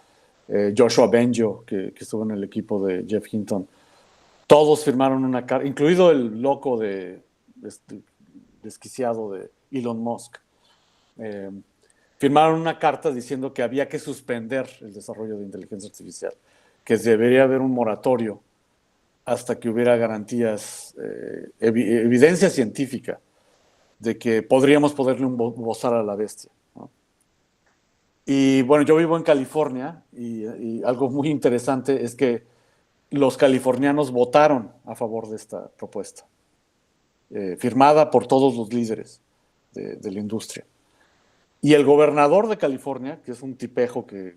Joshua Bengio, que estuvo en el equipo de Jeff Hinton. Todos firmaron una carta, incluido el loco desquiciado de Elon Musk. Firmaron una carta diciendo que había que suspender el desarrollo de inteligencia artificial, que debería haber un moratorio hasta que hubiera garantías, evidencia científica de que podríamos ponerle un bozar a la bestia, ¿no? Y bueno, yo vivo en California y algo muy interesante es que los californianos votaron a favor de esta propuesta, firmada por todos los líderes de la industria. Y el gobernador de California, que es un tipejo que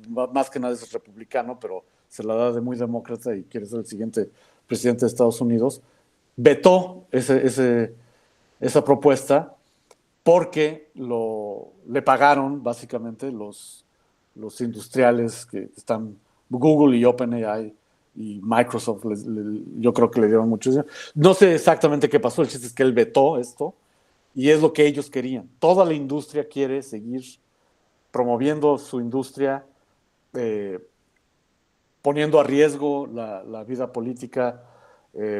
más que nada es republicano, pero se la da de muy demócrata y quiere ser el siguiente presidente de Estados Unidos, vetó esa propuesta porque le pagaron básicamente los industriales que están, Google y OpenAI y Microsoft, yo creo que le dieron mucho dinero. No sé exactamente qué pasó, el chiste es que él vetó esto y es lo que ellos querían. Toda la industria quiere seguir promoviendo su industria, poniendo a riesgo la vida política,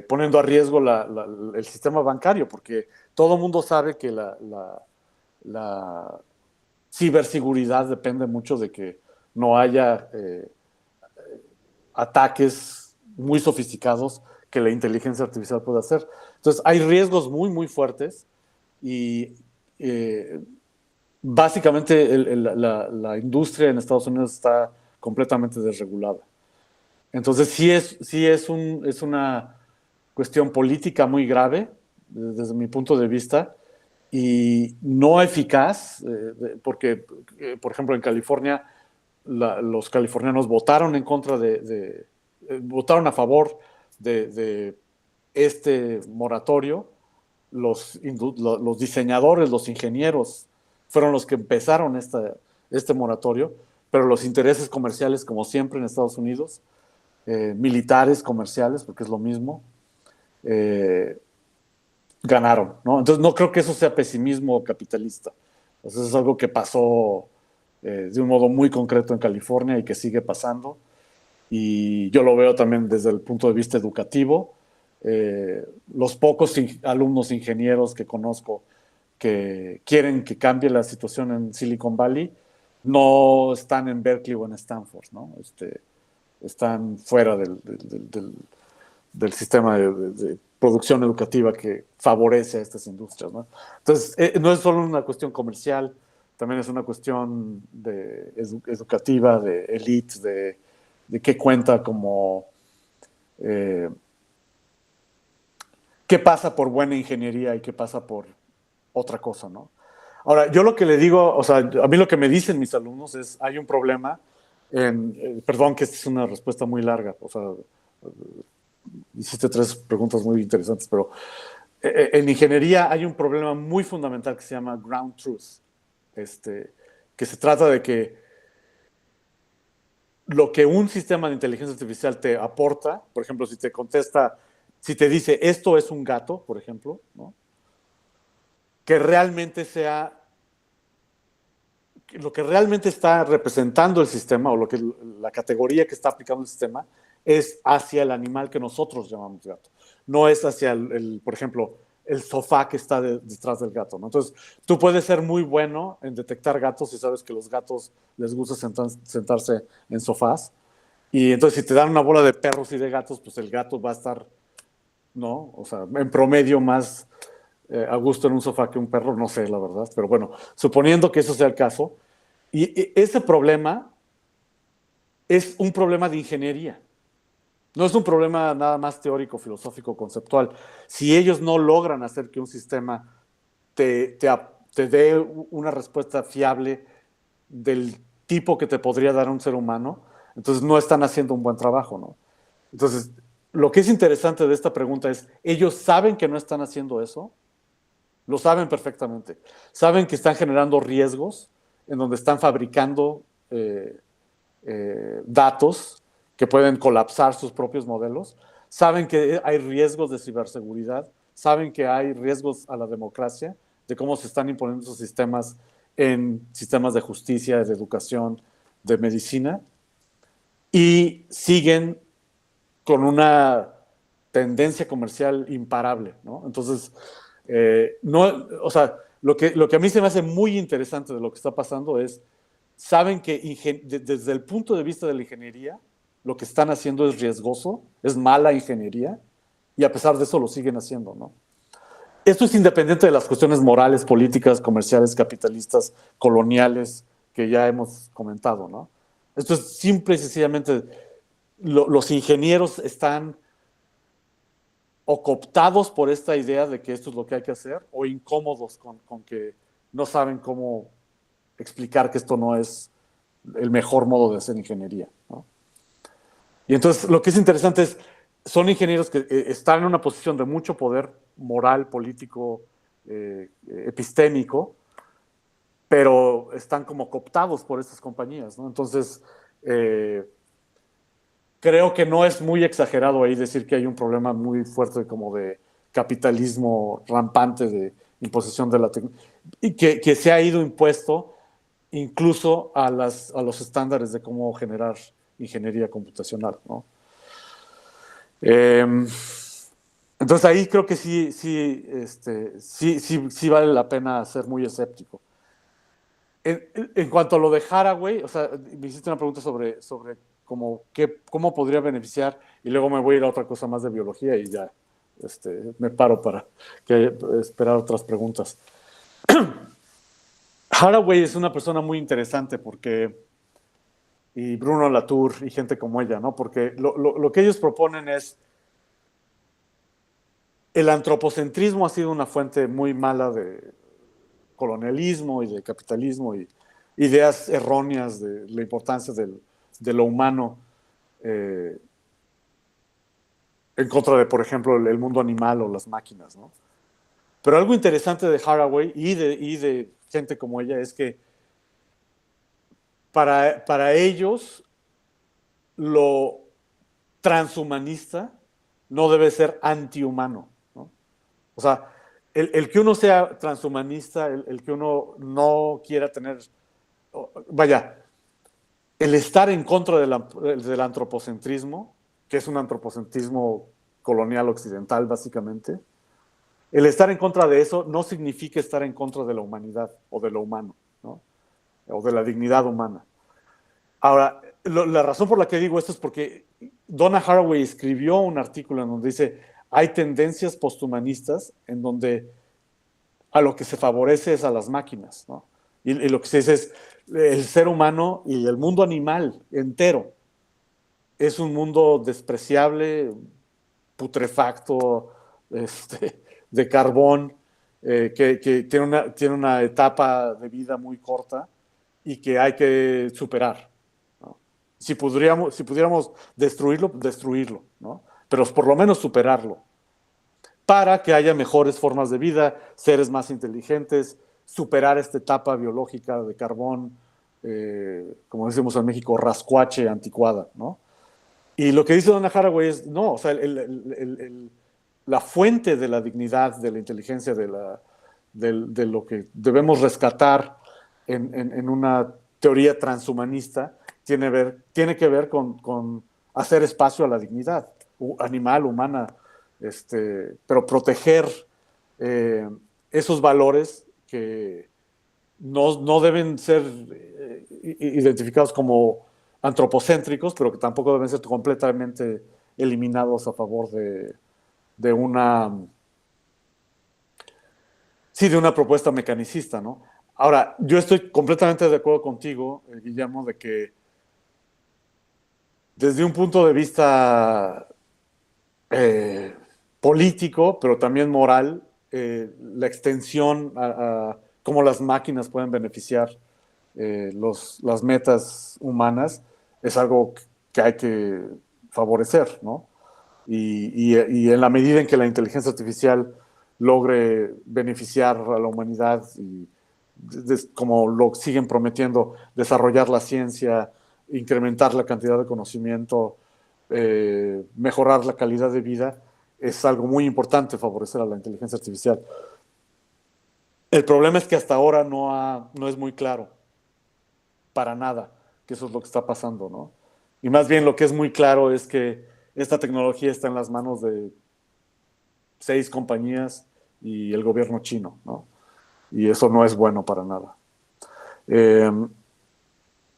poniendo a riesgo el sistema bancario, porque todo el mundo sabe que la ciberseguridad depende mucho de que no haya ataques muy sofisticados que la inteligencia artificial pueda hacer. Entonces, hay riesgos muy, muy fuertes y básicamente la industria en Estados Unidos está completamente desregulada. Entonces, sí es una cuestión política muy grave desde mi punto de vista y no eficaz, porque, por ejemplo, en California, los californianos votaron en contra votaron a favor de este moratorio. Los diseñadores, los ingenieros fueron los que empezaron este moratorio, pero los intereses comerciales, como siempre en Estados Unidos, militares, comerciales, porque es lo mismo, ganaron, ¿no? Entonces no creo que eso sea pesimismo capitalista. Eso es algo que pasó de un modo muy concreto en California y que sigue pasando. Y yo lo veo también desde el punto de vista educativo. Los pocos alumnos ingenieros que conozco que quieren que cambie la situación en Silicon Valley no están en Berkeley o en Stanford, ¿no? Están fuera del sistema de producción educativa que favorece a estas industrias, ¿no? Entonces, no es solo una cuestión comercial, también es una cuestión educativa, de élite, de qué cuenta como qué pasa por buena ingeniería y qué pasa por otra cosa, ¿no? Ahora, yo lo que le digo, o sea, a mí lo que me dicen mis alumnos es, hay un problema perdón que esta es una respuesta muy larga, o sea, hiciste 3 preguntas muy interesantes, pero en ingeniería hay un problema muy fundamental que se llama ground truth, que se trata de que lo que un sistema de inteligencia artificial te aporta, por ejemplo, si te dice esto es un gato, por ejemplo, ¿no? Que realmente sea lo que realmente está representando el sistema o la categoría que está aplicando el sistema es hacia el animal que nosotros llamamos gato. No es hacia por ejemplo, el sofá que está detrás del gato, ¿no? Entonces, tú puedes ser muy bueno en detectar gatos si sabes que los gatos les gusta sentarse en sofás. Y entonces, si te dan una bola de perros y de gatos, pues el gato va a estar, ¿no? O sea, en promedio más a gusto en un sofá que un perro, no sé, la verdad. Pero bueno, suponiendo que eso sea el caso, y ese problema es un problema de ingeniería. No es un problema nada más teórico, filosófico, conceptual. Si ellos no logran hacer que un sistema te dé una respuesta fiable del tipo que te podría dar un ser humano, entonces no están haciendo un buen trabajo, ¿no? Entonces, lo que es interesante de esta pregunta es, ¿ellos saben que no están haciendo eso? Lo saben perfectamente. Saben que están generando riesgos en donde están fabricando datos que pueden colapsar sus propios modelos. Saben que hay riesgos de ciberseguridad. Saben que hay riesgos a la democracia, de cómo se están imponiendo esos sistemas en sistemas de justicia, de educación, de medicina. y siguen con una tendencia comercial imparable, ¿no? Entonces, no, o sea, lo que a mí se me hace muy interesante de lo que está pasando es, saben que desde el punto de vista de la ingeniería, lo que están haciendo es riesgoso, es mala ingeniería, y a pesar de eso lo siguen haciendo, ¿no? Esto es independiente de las cuestiones morales, políticas, comerciales, capitalistas, coloniales, que ya hemos comentado, ¿no? Esto es simple y sencillamente, los ingenieros están o cooptados por esta idea de que esto es lo que hay que hacer, o incómodos con que no saben cómo explicar que esto no es el mejor modo de hacer ingeniería, ¿no? Y entonces lo que es interesante es, son ingenieros que están en una posición de mucho poder moral, político, epistémico, pero están como cooptados por estas compañías, ¿no? Entonces, creo que no es muy exagerado ahí decir que hay un problema muy fuerte como de capitalismo rampante, de imposición de la tecnología, y que se ha ido impuesto incluso a los estándares de cómo generar ingeniería computacional, ¿no? Entonces ahí creo que sí vale la pena ser muy escéptico. En cuanto a lo de Haraway, o sea, me hiciste una pregunta sobre cómo podría beneficiar, y luego me voy a ir a otra cosa más de biología y ya me paro para esperar otras preguntas. Haraway es una persona muy interesante y Bruno Latour y gente como ella, ¿no? Porque lo que ellos proponen es, el antropocentrismo ha sido una fuente muy mala de colonialismo y de capitalismo y ideas erróneas de la importancia de lo humano en contra de, por ejemplo, el mundo animal o las máquinas, ¿no? Pero algo interesante de Haraway y de gente como ella es que para ellos lo transhumanista no debe ser antihumano, ¿no? O sea, el que uno sea transhumanista, el que uno no quiera tener, vaya, el estar en contra del antropocentrismo, que es un antropocentrismo colonial occidental básicamente, el estar en contra de eso no significa estar en contra de la humanidad o de lo humano, ¿no? O de la dignidad humana. Ahora, la razón por la que digo esto es porque Donna Haraway escribió un artículo en donde dice, hay tendencias posthumanistas en donde a lo que se favorece es a las máquinas, ¿no? Y lo que se dice es, el ser humano y el mundo animal entero es un mundo despreciable, putrefacto, de carbón, que tiene una etapa de vida muy corta y que hay que superar, ¿no? Si pudiéramos destruirlo, ¿no? Pero por lo menos superarlo, para que haya mejores formas de vida, seres más inteligentes, superar esta etapa biológica de carbón, como decimos en México, rascuache, anticuada, ¿no? Y lo que dice Donna Haraway es, no, o sea, la fuente de la dignidad, de la inteligencia, de lo que debemos rescatar en una teoría transhumanista, tiene que ver con hacer espacio a la dignidad animal, humana, pero proteger esos valores que no deben ser identificados como antropocéntricos, pero que tampoco deben ser completamente eliminados a favor de una propuesta mecanicista, ¿no? Ahora, yo estoy completamente de acuerdo contigo, Guillermo, de que desde un punto de vista político, pero también moral, la extensión a cómo las máquinas pueden beneficiar las metas humanas es algo que hay que favorecer, ¿no? Y en la medida en que la inteligencia artificial logre beneficiar a la humanidad y como lo siguen prometiendo, desarrollar la ciencia, incrementar la cantidad de conocimiento, mejorar la calidad de vida, es algo muy importante favorecer a la inteligencia artificial. El problema es que hasta ahora no es muy claro, para nada, que eso es lo que está pasando, ¿no? Y más bien lo que es muy claro es que esta tecnología está en las manos de 6 compañías y el gobierno chino, ¿no? Y eso no es bueno para nada.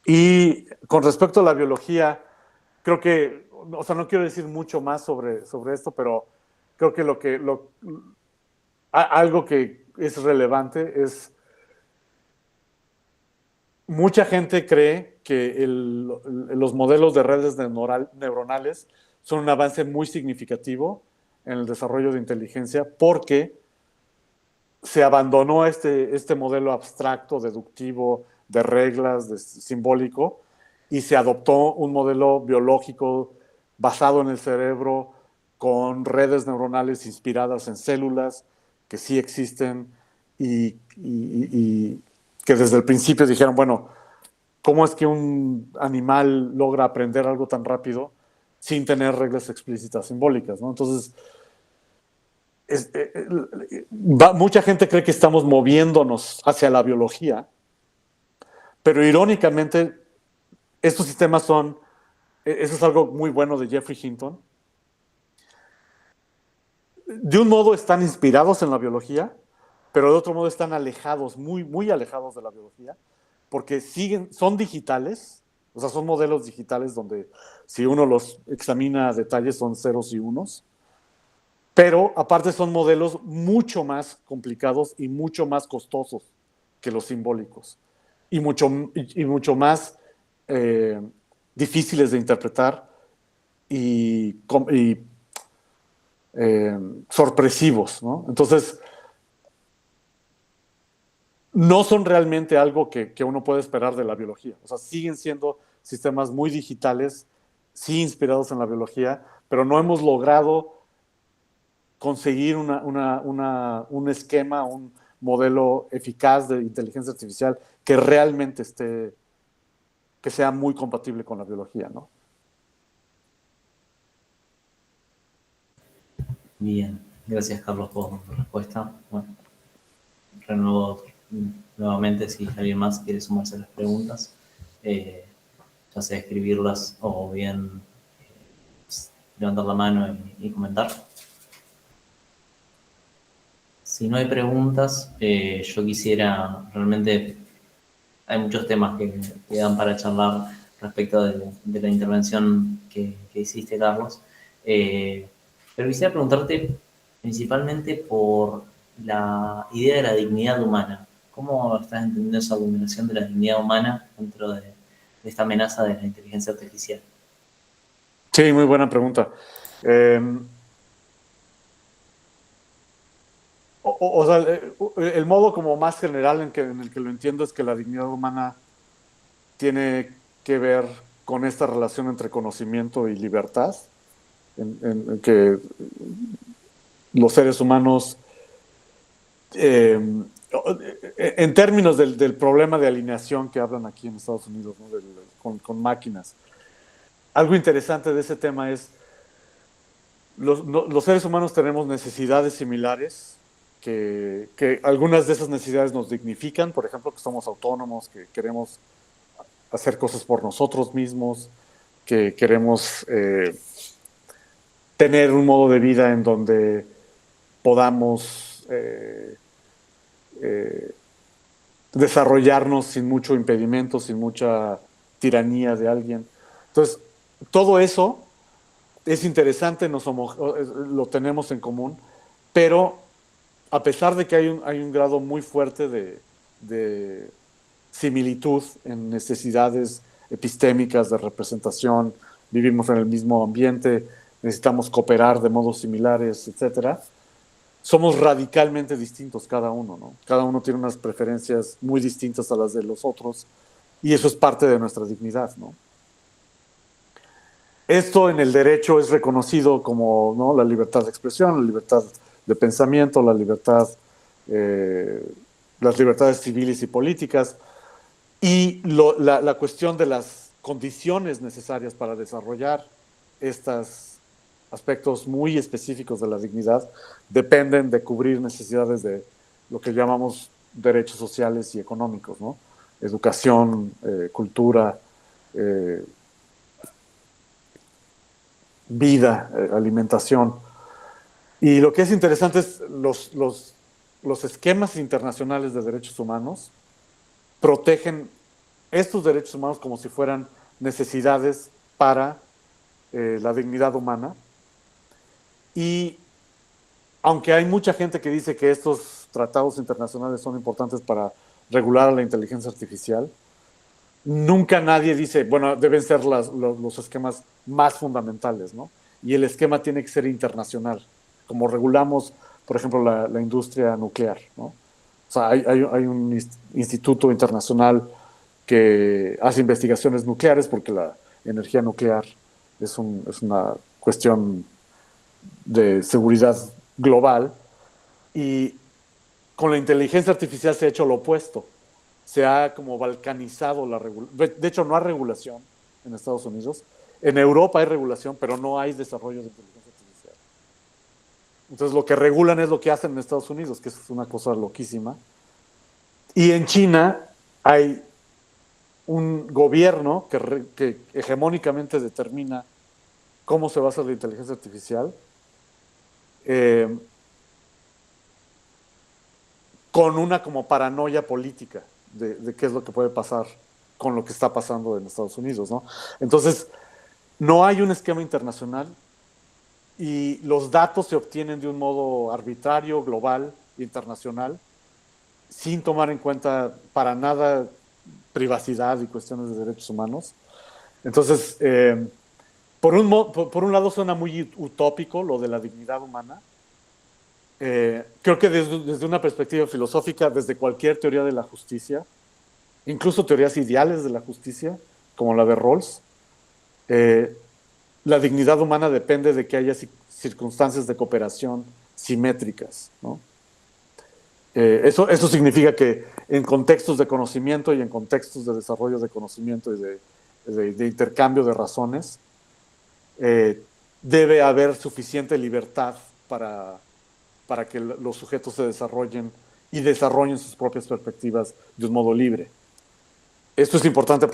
Y con respecto a la biología, creo que, o sea, no quiero decir mucho más sobre esto, pero creo que algo que es relevante es, mucha gente cree que los modelos de redes neuronales son un avance muy significativo en el desarrollo de inteligencia porque se abandonó este modelo abstracto, deductivo, de reglas, simbólico, y se adoptó un modelo biológico basado en el cerebro, con redes neuronales inspiradas en células que sí existen y que desde el principio dijeron, bueno, ¿cómo es que un animal logra aprender algo tan rápido sin tener reglas explícitas simbólicas, ¿no? Entonces, mucha gente cree que estamos moviéndonos hacia la biología, pero irónicamente estos sistemas eso es algo muy bueno de Geoffrey Hinton, de un modo están inspirados en la biología, pero de otro modo están alejados, muy, muy alejados de la biología, porque son digitales, o sea, son modelos digitales donde si uno los examina a detalle son ceros y unos, pero aparte son modelos mucho más complicados y mucho más costosos que los simbólicos y mucho más difíciles de interpretar y sorpresivos, ¿no? Entonces, no son realmente algo que uno puede esperar de la biología. O sea, siguen siendo sistemas muy digitales, sí inspirados en la biología, pero no hemos logrado conseguir un esquema, un modelo eficaz de inteligencia artificial que realmente que sea muy compatible con la biología, ¿no? Bien, gracias Carlos por tu respuesta. Bueno, renuevo nuevamente si alguien más quiere sumarse a las preguntas, ya sea escribirlas o bien levantar la mano y comentar. Si no hay preguntas, yo quisiera, realmente hay muchos temas que dan para charlar respecto de la intervención que hiciste, Carlos. Pero quisiera preguntarte principalmente por la idea de la dignidad humana. ¿Cómo estás entendiendo esa vulneración de la dignidad humana dentro de esta amenaza de la inteligencia artificial? Sí, muy buena pregunta. O sea, el modo como más general en el que lo entiendo es que la dignidad humana tiene que ver con esta relación entre conocimiento y libertad, en que los seres humanos, en términos del problema de alineación que hablan aquí en Estados Unidos, ¿no? con máquinas. Algo interesante de ese tema es, los seres humanos tenemos necesidades similares, que algunas de esas necesidades nos dignifican, por ejemplo, que somos autónomos, que queremos hacer cosas por nosotros mismos, que queremos tener un modo de vida en donde podamos desarrollarnos sin mucho impedimento, sin mucha tiranía de alguien. Entonces, todo eso es interesante, lo tenemos en común, pero a pesar de que hay un grado muy fuerte de similitud en necesidades epistémicas de representación, vivimos en el mismo ambiente, necesitamos cooperar de modos similares, etcétera, somos radicalmente distintos cada uno, ¿no? Cada uno tiene unas preferencias muy distintas a las de los otros y eso es parte de nuestra dignidad, ¿no? Esto en el derecho es reconocido como, ¿no?, la libertad de expresión, la libertad de pensamiento, las libertades civiles y políticas, y la cuestión de las condiciones necesarias para desarrollar estos aspectos muy específicos de la dignidad dependen de cubrir necesidades de lo que llamamos derechos sociales y económicos, ¿no? Educación, cultura, vida, alimentación. Y lo que es interesante es los esquemas internacionales de derechos humanos protegen estos derechos humanos como si fueran necesidades para la dignidad humana. Y aunque hay mucha gente que dice que estos tratados internacionales son importantes para regular a la inteligencia artificial, nunca nadie dice, bueno, deben ser los esquemas más fundamentales, ¿no? Y el esquema tiene que ser internacional, como regulamos, por ejemplo, la industria nuclear, ¿no? O sea, hay un instituto internacional que hace investigaciones nucleares porque la energía nuclear es una cuestión de seguridad global, y con la inteligencia artificial se ha hecho lo opuesto. Se ha como balcanizado la regulación. De hecho, no hay regulación en Estados Unidos. En Europa hay regulación, pero no hay desarrollo de inteligencia artificial. Entonces, lo que regulan es lo que hacen en Estados Unidos, que es una cosa loquísima. Y en China hay un gobierno que hegemónicamente determina cómo se va a hacer la inteligencia artificial, con una como paranoia política de qué es lo que puede pasar con lo que está pasando en Estados Unidos, ¿no? Entonces, no hay un esquema internacional y los datos se obtienen de un modo arbitrario, global, internacional, sin tomar en cuenta para nada privacidad y cuestiones de derechos humanos. Entonces, por un lado suena muy utópico lo de la dignidad humana. Creo que desde una perspectiva filosófica, desde cualquier teoría de la justicia, incluso teorías ideales de la justicia, como la de Rawls, la dignidad humana depende de que haya circunstancias de cooperación simétricas, ¿no? Eso significa que en contextos de conocimiento y en contextos de desarrollo de conocimiento y de intercambio de razones, debe haber suficiente libertad para que los sujetos se desarrollen y desarrollen sus propias perspectivas de un modo libre. Esto es importante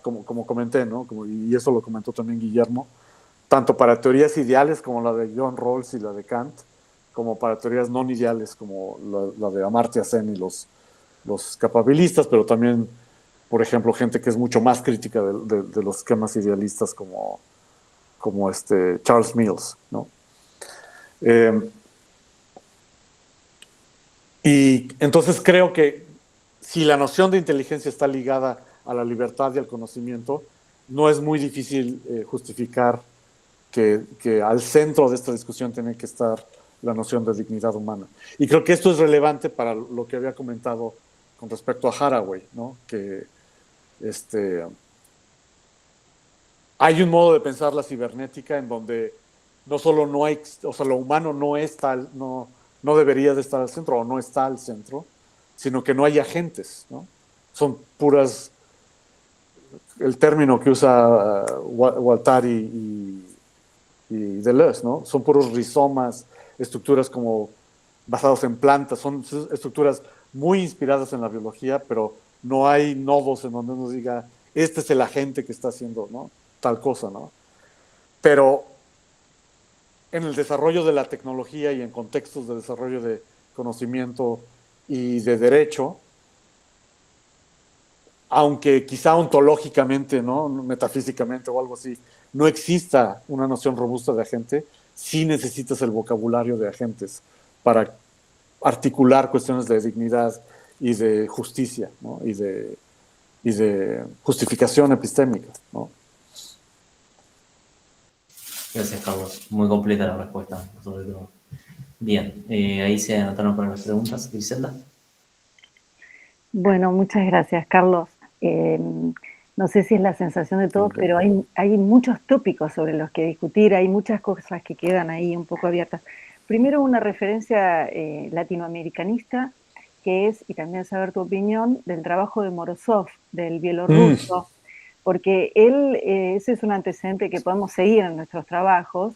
como comenté, ¿no? Y eso lo comentó también Guillermo, tanto para teorías ideales como la de John Rawls y la de Kant, como para teorías no ideales como la de Amartya Sen y los capabilistas, pero también, por ejemplo, gente que es mucho más crítica de los esquemas idealistas como Charles Mills, ¿no? Y entonces creo que si la noción de inteligencia está ligada a la libertad y al conocimiento, no es muy difícil justificar que al centro de esta discusión tiene que estar la noción de dignidad humana. Y creo que esto es relevante para lo que había comentado con respecto a Haraway, ¿no? Que hay un modo de pensar la cibernética en donde no solo no hay, o sea, lo humano no es tal, no debería de estar al centro o no está al centro, sino que no hay agentes, ¿no? Son puras, el término que usa Guattari y Deleuze, ¿no? Son puros rizomas, estructuras como basadas en plantas, son estructuras muy inspiradas en la biología, pero no hay nodos en donde uno diga, este es el agente que está haciendo, ¿no? Tal cosa, ¿no? Pero en el desarrollo de la tecnología y en contextos de desarrollo de conocimiento y de derecho, aunque quizá ontológicamente, ¿no? Metafísicamente o algo así, no exista una noción robusta de agente, sí necesitas el vocabulario de agentes para articular cuestiones de dignidad y de justicia, ¿no? y de justificación epistémica, ¿no? Gracias, Carlos. Muy completa la respuesta, sobre todo. Bien, ahí se anotaron para las preguntas. Griselda. Bueno, muchas gracias, Carlos. No sé si es la sensación de todos, pero hay muchos tópicos sobre los que discutir, hay muchas cosas que quedan ahí un poco abiertas. Primero, una referencia latinoamericanista, que es, y también saber tu opinión, del trabajo de Morozov, del bielorruso, porque ese es un antecedente que podemos seguir en nuestros trabajos,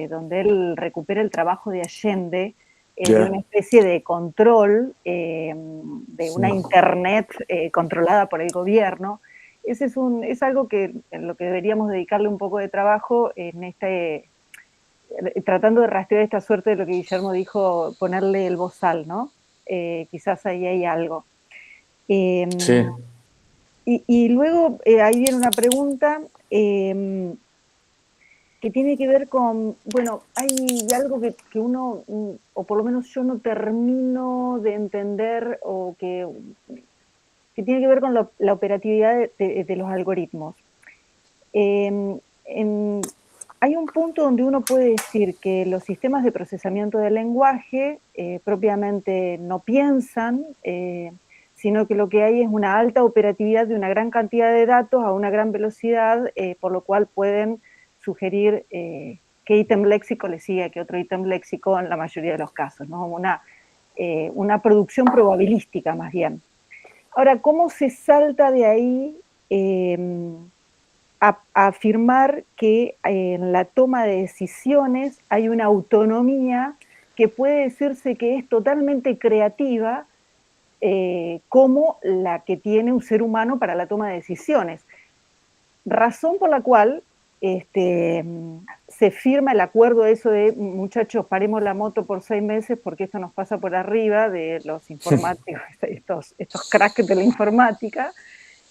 donde él recupera el trabajo de Allende, de una especie de control de una internet controlada por el gobierno, ese es algo en lo que deberíamos dedicarle un poco de trabajo en tratando de rastrear esta suerte de lo que Guillermo dijo, ponerle el bozal, ¿no? Quizás ahí hay algo. Sí. Y luego ahí viene una pregunta que tiene que ver con, bueno, hay algo que uno, o por lo menos yo no termino de entender, o que tiene que ver con la operatividad de los algoritmos. Hay un punto donde uno puede decir que los sistemas de procesamiento del lenguaje propiamente no piensan, sino que lo que hay es una alta operatividad de una gran cantidad de datos a una gran velocidad, por lo cual pueden sugerir qué ítem léxico le sigue a qué otro ítem léxico en la mayoría de los casos, ¿no? Una producción probabilística más bien. Ahora, ¿cómo se salta de ahí a afirmar que en la toma de decisiones hay una autonomía que puede decirse que es totalmente creativa, como la que tiene un ser humano para la toma de decisiones? Razón por la cual se firma el acuerdo eso de, muchachos, paremos la moto por 6 meses porque esto nos pasa por arriba de los informáticos, estos cracks de la informática.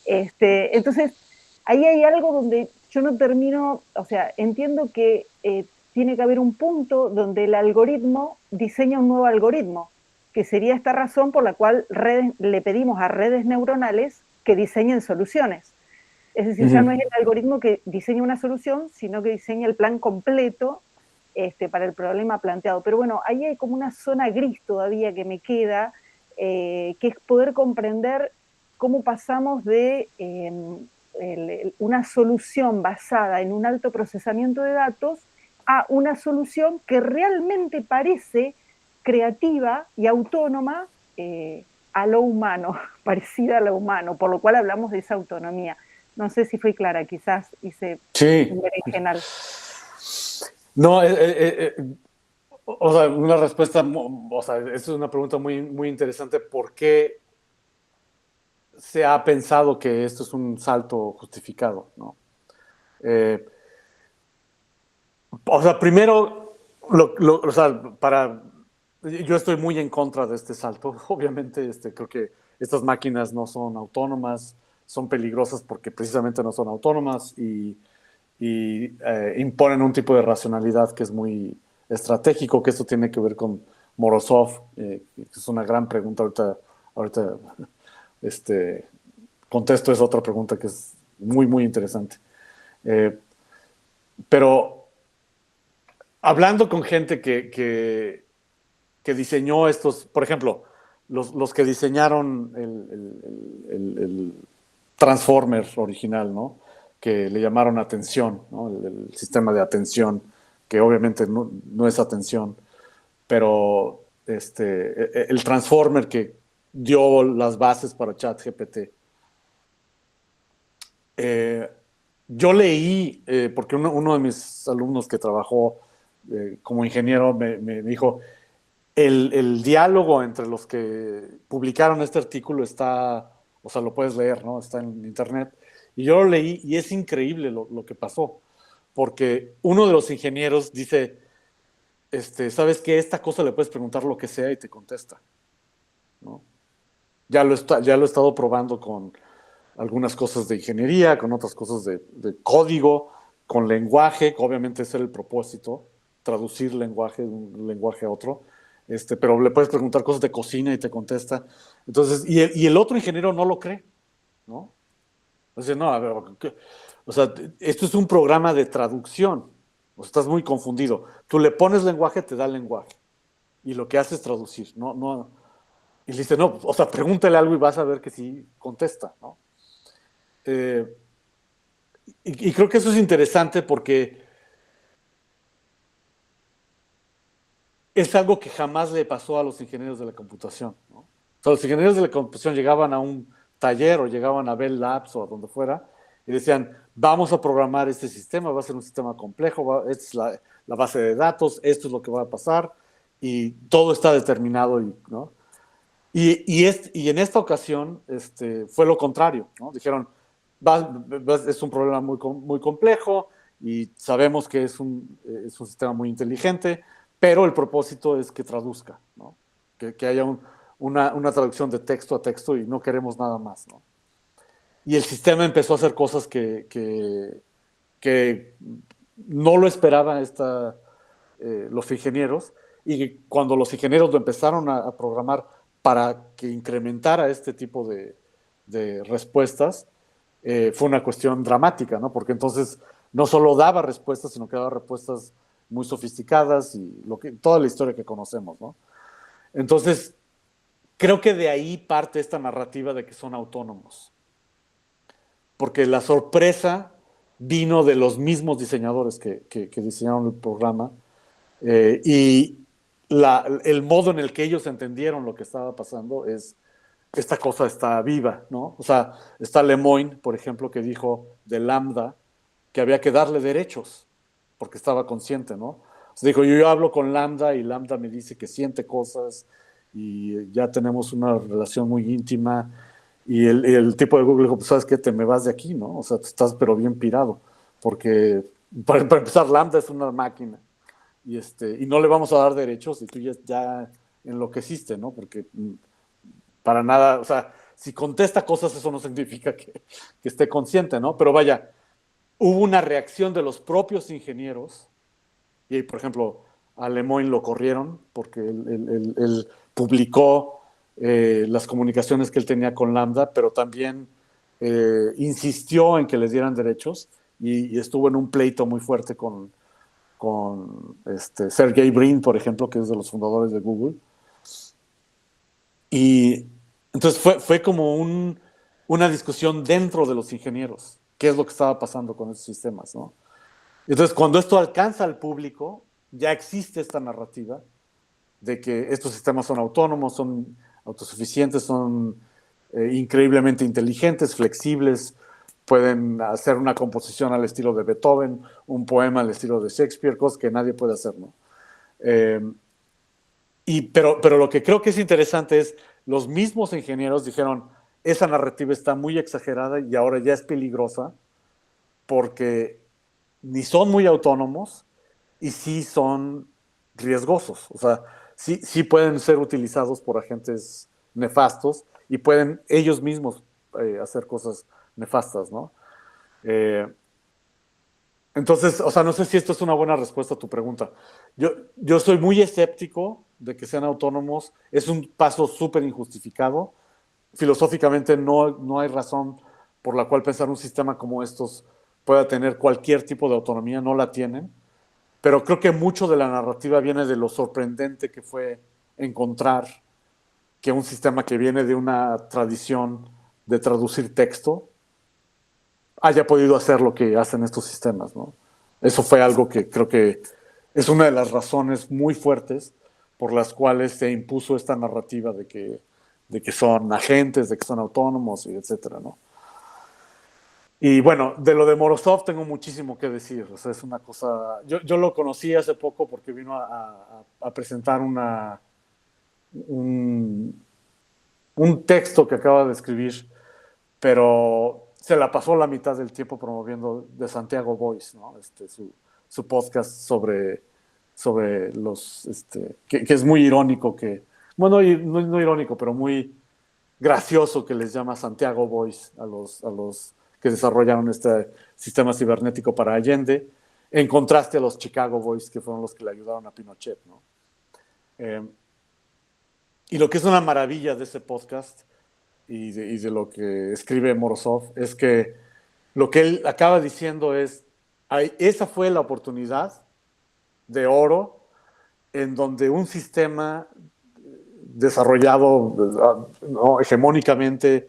Entonces, ahí hay algo donde yo no termino, o sea, entiendo que tiene que haber un punto donde el algoritmo diseña un nuevo algoritmo, que sería esta razón por la cual le pedimos a redes neuronales que diseñen soluciones. Es decir, ya no es el algoritmo que diseña una solución, sino que diseña el plan completo para el problema planteado. Pero bueno, ahí hay como una zona gris todavía que me queda, que es poder comprender cómo pasamos de una solución basada en un alto procesamiento de datos a una solución que realmente parece creativa y autónoma a lo humano, parecida a lo humano, por lo cual hablamos de esa autonomía. No sé si fui clara, quizás hice un berenjenal. No, o sea, una respuesta, o sea, es una pregunta muy, muy interesante. ¿Por qué se ha pensado que esto es un salto justificado, ¿no? O sea, primero, o sea, yo estoy muy en contra de este salto. Obviamente, creo que estas máquinas no son autónomas, son peligrosas porque precisamente no son autónomas y imponen un tipo de racionalidad que es muy estratégico, que esto tiene que ver con Morozov, que es una gran pregunta. Ahorita contesto esa otra pregunta que es muy, muy interesante. Pero hablando con gente que diseñó estos, por ejemplo, los que diseñaron el Transformer original, ¿no? Que le llamaron atención, ¿no? El sistema de atención, que obviamente no es atención, pero el Transformer que dio las bases para ChatGPT. Yo leí, porque uno de mis alumnos que trabajó como ingeniero me dijo, el diálogo entre los que publicaron este artículo está, o sea, lo puedes leer, ¿no? Está en internet. Y yo lo leí y es increíble lo que pasó, porque uno de los ingenieros dice, ¿sabes qué? Esta cosa le puedes preguntar lo que sea y te contesta, ¿no? Ya lo he estado probando con algunas cosas de ingeniería, con otras cosas de código, con lenguaje, que obviamente ese era el propósito, traducir lenguaje de un lenguaje a otro, pero le puedes preguntar cosas de cocina y te contesta. Entonces, y el otro ingeniero no lo cree, ¿no? O sea, no, a ver, o sea, esto es un programa de traducción, o sea, estás muy confundido. Tú le pones lenguaje, te da lenguaje, y lo que hace es traducir, no. Y le dice, no, o sea, pregúntale algo y vas a ver que sí contesta, ¿no? Y creo que eso es interesante porque es algo que jamás le pasó a los ingenieros de la computación, ¿no? O sea, los ingenieros de la computación llegaban a un taller o llegaban a Bell Labs o a donde fuera y decían, vamos a programar este sistema, va a ser un sistema complejo, esta es la base de datos, esto es lo que va a pasar y todo está determinado, ¿no? Y en esta ocasión fue lo contrario, ¿no? Dijeron, es un problema muy complejo y sabemos que es un sistema muy inteligente, pero el propósito es que traduzca, ¿no? Que haya una traducción de texto a texto y no queremos nada más, ¿no? Y el sistema empezó a hacer cosas que no lo esperaban los ingenieros, y cuando los ingenieros lo empezaron a programar para que incrementara este tipo de respuestas, fue una cuestión dramática, ¿no? Porque entonces no solo daba respuestas, sino que daba respuestas muy sofisticadas y toda la historia que conocemos, ¿no? Entonces, creo que de ahí parte esta narrativa de que son autónomos. Porque la sorpresa vino de los mismos diseñadores que diseñaron el programa, y el modo en el que ellos entendieron lo que estaba pasando es: esta cosa está viva, ¿no? O sea, está Lemoyne, por ejemplo, que dijo de Lambda que había que darle derechos, porque estaba consciente, ¿no? O sea, dijo, yo hablo con Lambda y Lambda me dice que siente cosas y ya tenemos una relación muy íntima. Y el tipo de Google dijo, pues, ¿sabes qué? Te me vas de aquí, ¿no? O sea, tú estás pero bien pirado, porque para empezar, Lambda es una máquina y no le vamos a dar derechos y tú ya enloqueciste, ¿no? Porque para nada, o sea, si contesta cosas, eso no significa que esté consciente, ¿no? Pero vaya, hubo una reacción de los propios ingenieros, y por ejemplo, a Lemoyne lo corrieron porque él publicó las comunicaciones que él tenía con Lambda, pero también insistió en que les dieran derechos, y estuvo en un pleito muy fuerte con Sergey Brin, por ejemplo, que es de los fundadores de Google. Y entonces fue como una discusión dentro de los ingenieros, qué es lo que estaba pasando con esos sistemas, ¿no? Entonces, cuando esto alcanza al público, ya existe esta narrativa de que estos sistemas son autónomos, son autosuficientes, son increíblemente inteligentes, flexibles, pueden hacer una composición al estilo de Beethoven, un poema al estilo de Shakespeare, cosas que nadie puede hacer, ¿no? Pero lo que creo que es interesante es, los mismos ingenieros dijeron, esa narrativa está muy exagerada y ahora ya es peligrosa, porque ni son muy autónomos y sí son riesgosos. O sea, sí pueden ser utilizados por agentes nefastos y pueden ellos mismos hacer cosas nefastas, ¿no? Entonces, o sea, no sé si esto es una buena respuesta a tu pregunta. Yo soy muy escéptico de que sean autónomos. Es un paso súper injustificado. Filosóficamente no hay razón por la cual pensar un sistema como estos pueda tener cualquier tipo de autonomía, no la tienen. Pero creo que mucho de la narrativa viene de lo sorprendente que fue encontrar que un sistema que viene de una tradición de traducir texto haya podido hacer lo que hacen estos sistemas, ¿no? Eso fue algo que creo que es una de las razones muy fuertes por las cuales se impuso esta narrativa de que son agentes, de que son autónomos, y etcétera, ¿no? Y bueno, de lo de Morozov tengo muchísimo que decir. O sea, es una cosa... Yo lo conocí hace poco porque vino a presentar un texto que acaba de escribir, pero se la pasó la mitad del tiempo promoviendo de Santiago Boys, ¿no? Su podcast sobre los... que es muy irónico bueno, no irónico, pero muy gracioso, que les llama Santiago Boys a los que desarrollaron este sistema cibernético para Allende, en contraste a los Chicago Boys, que fueron los que le ayudaron a Pinochet, ¿no? Y lo que es una maravilla de ese podcast y de lo que escribe Morozov es que lo que él acaba diciendo es, esa fue la oportunidad de oro en donde un sistema desarrollado, ¿no?, hegemónicamente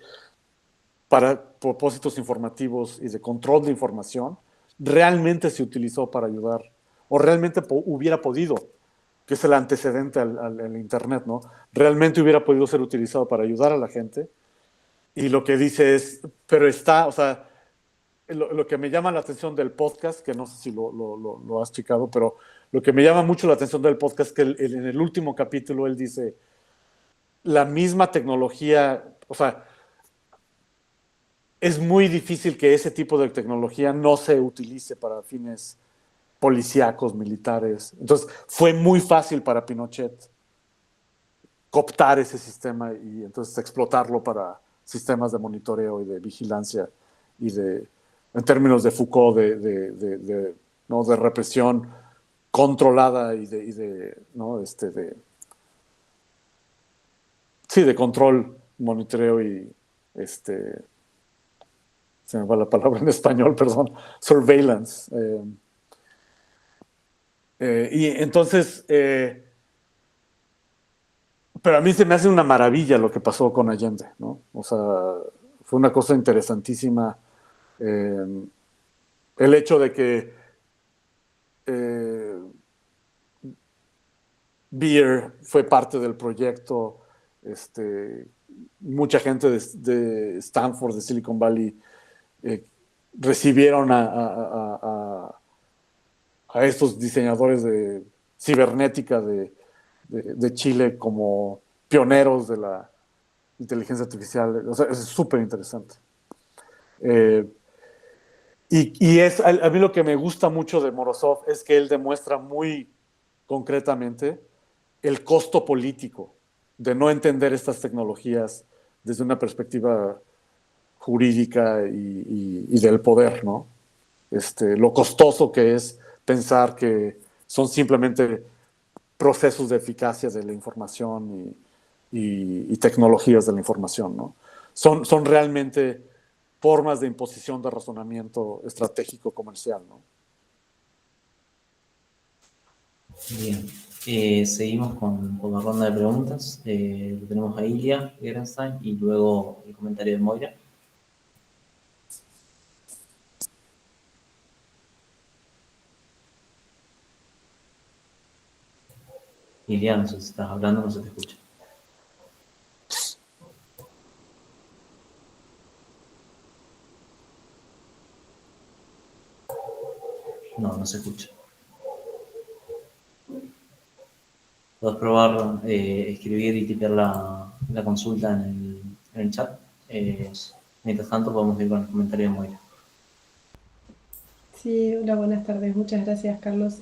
para propósitos informativos y de control de información, realmente se utilizó para ayudar, o realmente hubiera podido, que es el antecedente al Internet, ¿no? Realmente hubiera podido ser utilizado para ayudar a la gente. Y lo que dice es, pero o sea, lo que me llama la atención del podcast, que no sé si lo has checado, pero lo que me llama mucho la atención del podcast es que en el último capítulo él dice, la misma tecnología, o sea, es muy difícil que ese tipo de tecnología no se utilice para fines policíacos, militares. Entonces, fue muy fácil para Pinochet cooptar ese sistema y entonces explotarlo para sistemas de monitoreo y de vigilancia y en términos de Foucault, ¿no? de represión controlada sí, de control, monitoreo y se me va la palabra en español, perdón, surveillance. Y entonces, pero a mí se me hace una maravilla lo que pasó con Allende, ¿no? O sea, fue una cosa interesantísima. El hecho de que Beer fue parte del proyecto, mucha gente de Stanford, de Silicon Valley, recibieron a estos diseñadores de cibernética de Chile como pioneros de la inteligencia artificial. O sea, es súper interesante. Y a mí lo que me gusta mucho de Morozov es que él demuestra muy concretamente el costo político de no entender estas tecnologías desde una perspectiva jurídica y del poder, ¿no? Lo costoso que es pensar que son simplemente procesos de eficacia de la información y tecnologías de la información, ¿no? Son realmente formas de imposición de razonamiento estratégico comercial, ¿no? Bien, seguimos con la ronda de preguntas. Lo tenemos a Ilia Gerenstein y luego el comentario de Moira. Ilia, no sé si estás hablando, no se te escucha. No se escucha. Puedes probar escribir y tipear la consulta en el chat. Mientras tanto, podemos ir con el comentario de Moira. Sí, hola, buenas tardes. Muchas gracias, Carlos,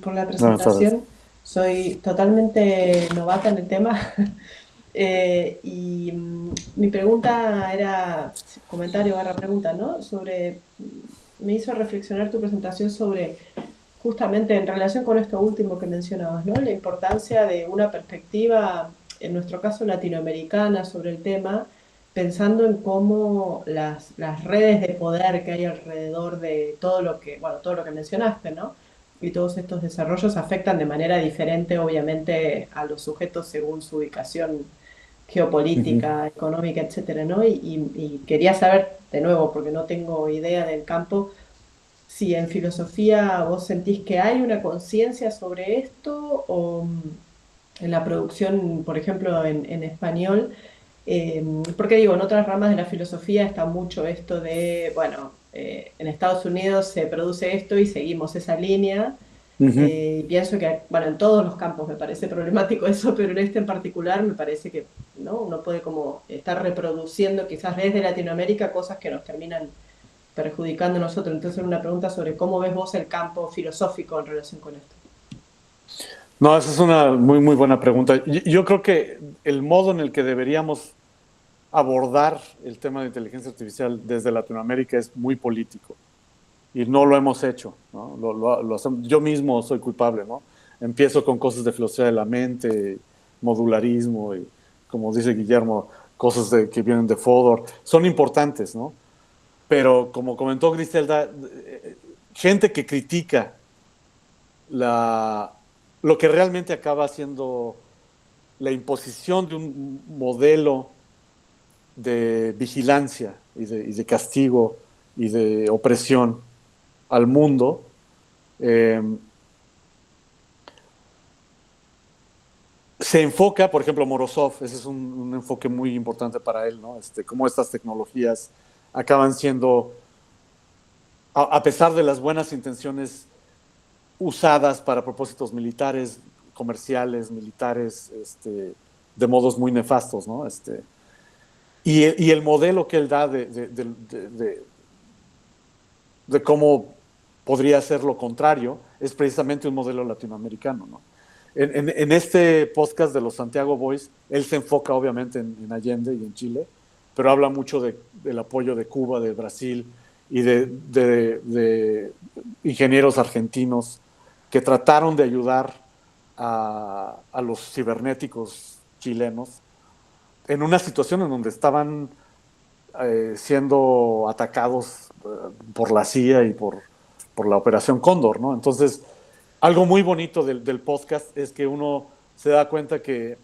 por la presentación. Soy totalmente novata en el tema. Mi pregunta era, comentario barra pregunta, ¿no? Me hizo reflexionar tu presentación sobre, justamente en relación con esto último que mencionabas, ¿no? La importancia de una perspectiva, en nuestro caso latinoamericana, sobre el tema, pensando en cómo las redes de poder que hay alrededor de todo lo que mencionaste, ¿no? Y todos estos desarrollos afectan de manera diferente, obviamente, a los sujetos según su ubicación geopolítica, económica, etcétera, ¿no? Y quería saber, de nuevo, porque no tengo idea del campo, si en filosofía vos sentís que hay una conciencia sobre esto, o en la producción, por ejemplo, en español, porque digo, en otras ramas de la filosofía está mucho esto de, bueno, en Estados Unidos se produce esto y seguimos esa línea. Y pienso que, bueno, en todos los campos me parece problemático eso, pero en este en particular me parece que, ¿no? Uno puede como estar reproduciendo quizás desde Latinoamérica cosas que nos terminan perjudicando a nosotros. Entonces, una pregunta sobre cómo ves vos el campo filosófico en relación con esto. No, esa es una muy, muy buena pregunta. Yo creo que el modo en el que deberíamos abordar el tema de inteligencia artificial desde Latinoamérica es muy político y no lo hemos hecho, ¿no? Yo mismo soy culpable, ¿no? Empiezo con cosas de filosofía de la mente, modularismo y, como dice Guillermo, cosas que vienen de Fodor. Son importantes, ¿no? Pero como comentó Griselda, gente que critica lo que realmente acaba siendo la imposición de un modelo de vigilancia y de castigo y de opresión al mundo, se enfoca, por ejemplo, Morozov, ese es un enfoque muy importante para él, ¿no? Cómo estas tecnologías acaban siendo, a pesar de las buenas intenciones, usadas para propósitos militares, comerciales, militares, de modos muy nefastos, ¿no? y el modelo que él da de cómo podría ser lo contrario es precisamente un modelo latinoamericano, ¿no? En este podcast de los Santiago Boys, él se enfoca obviamente en Allende y en Chile, pero habla mucho del apoyo de Cuba, de Brasil y de ingenieros argentinos que trataron de ayudar a los cibernéticos chilenos en una situación en donde estaban siendo atacados por la CIA y por la Operación Cóndor, ¿no? Entonces, algo muy bonito del podcast es que uno se da cuenta que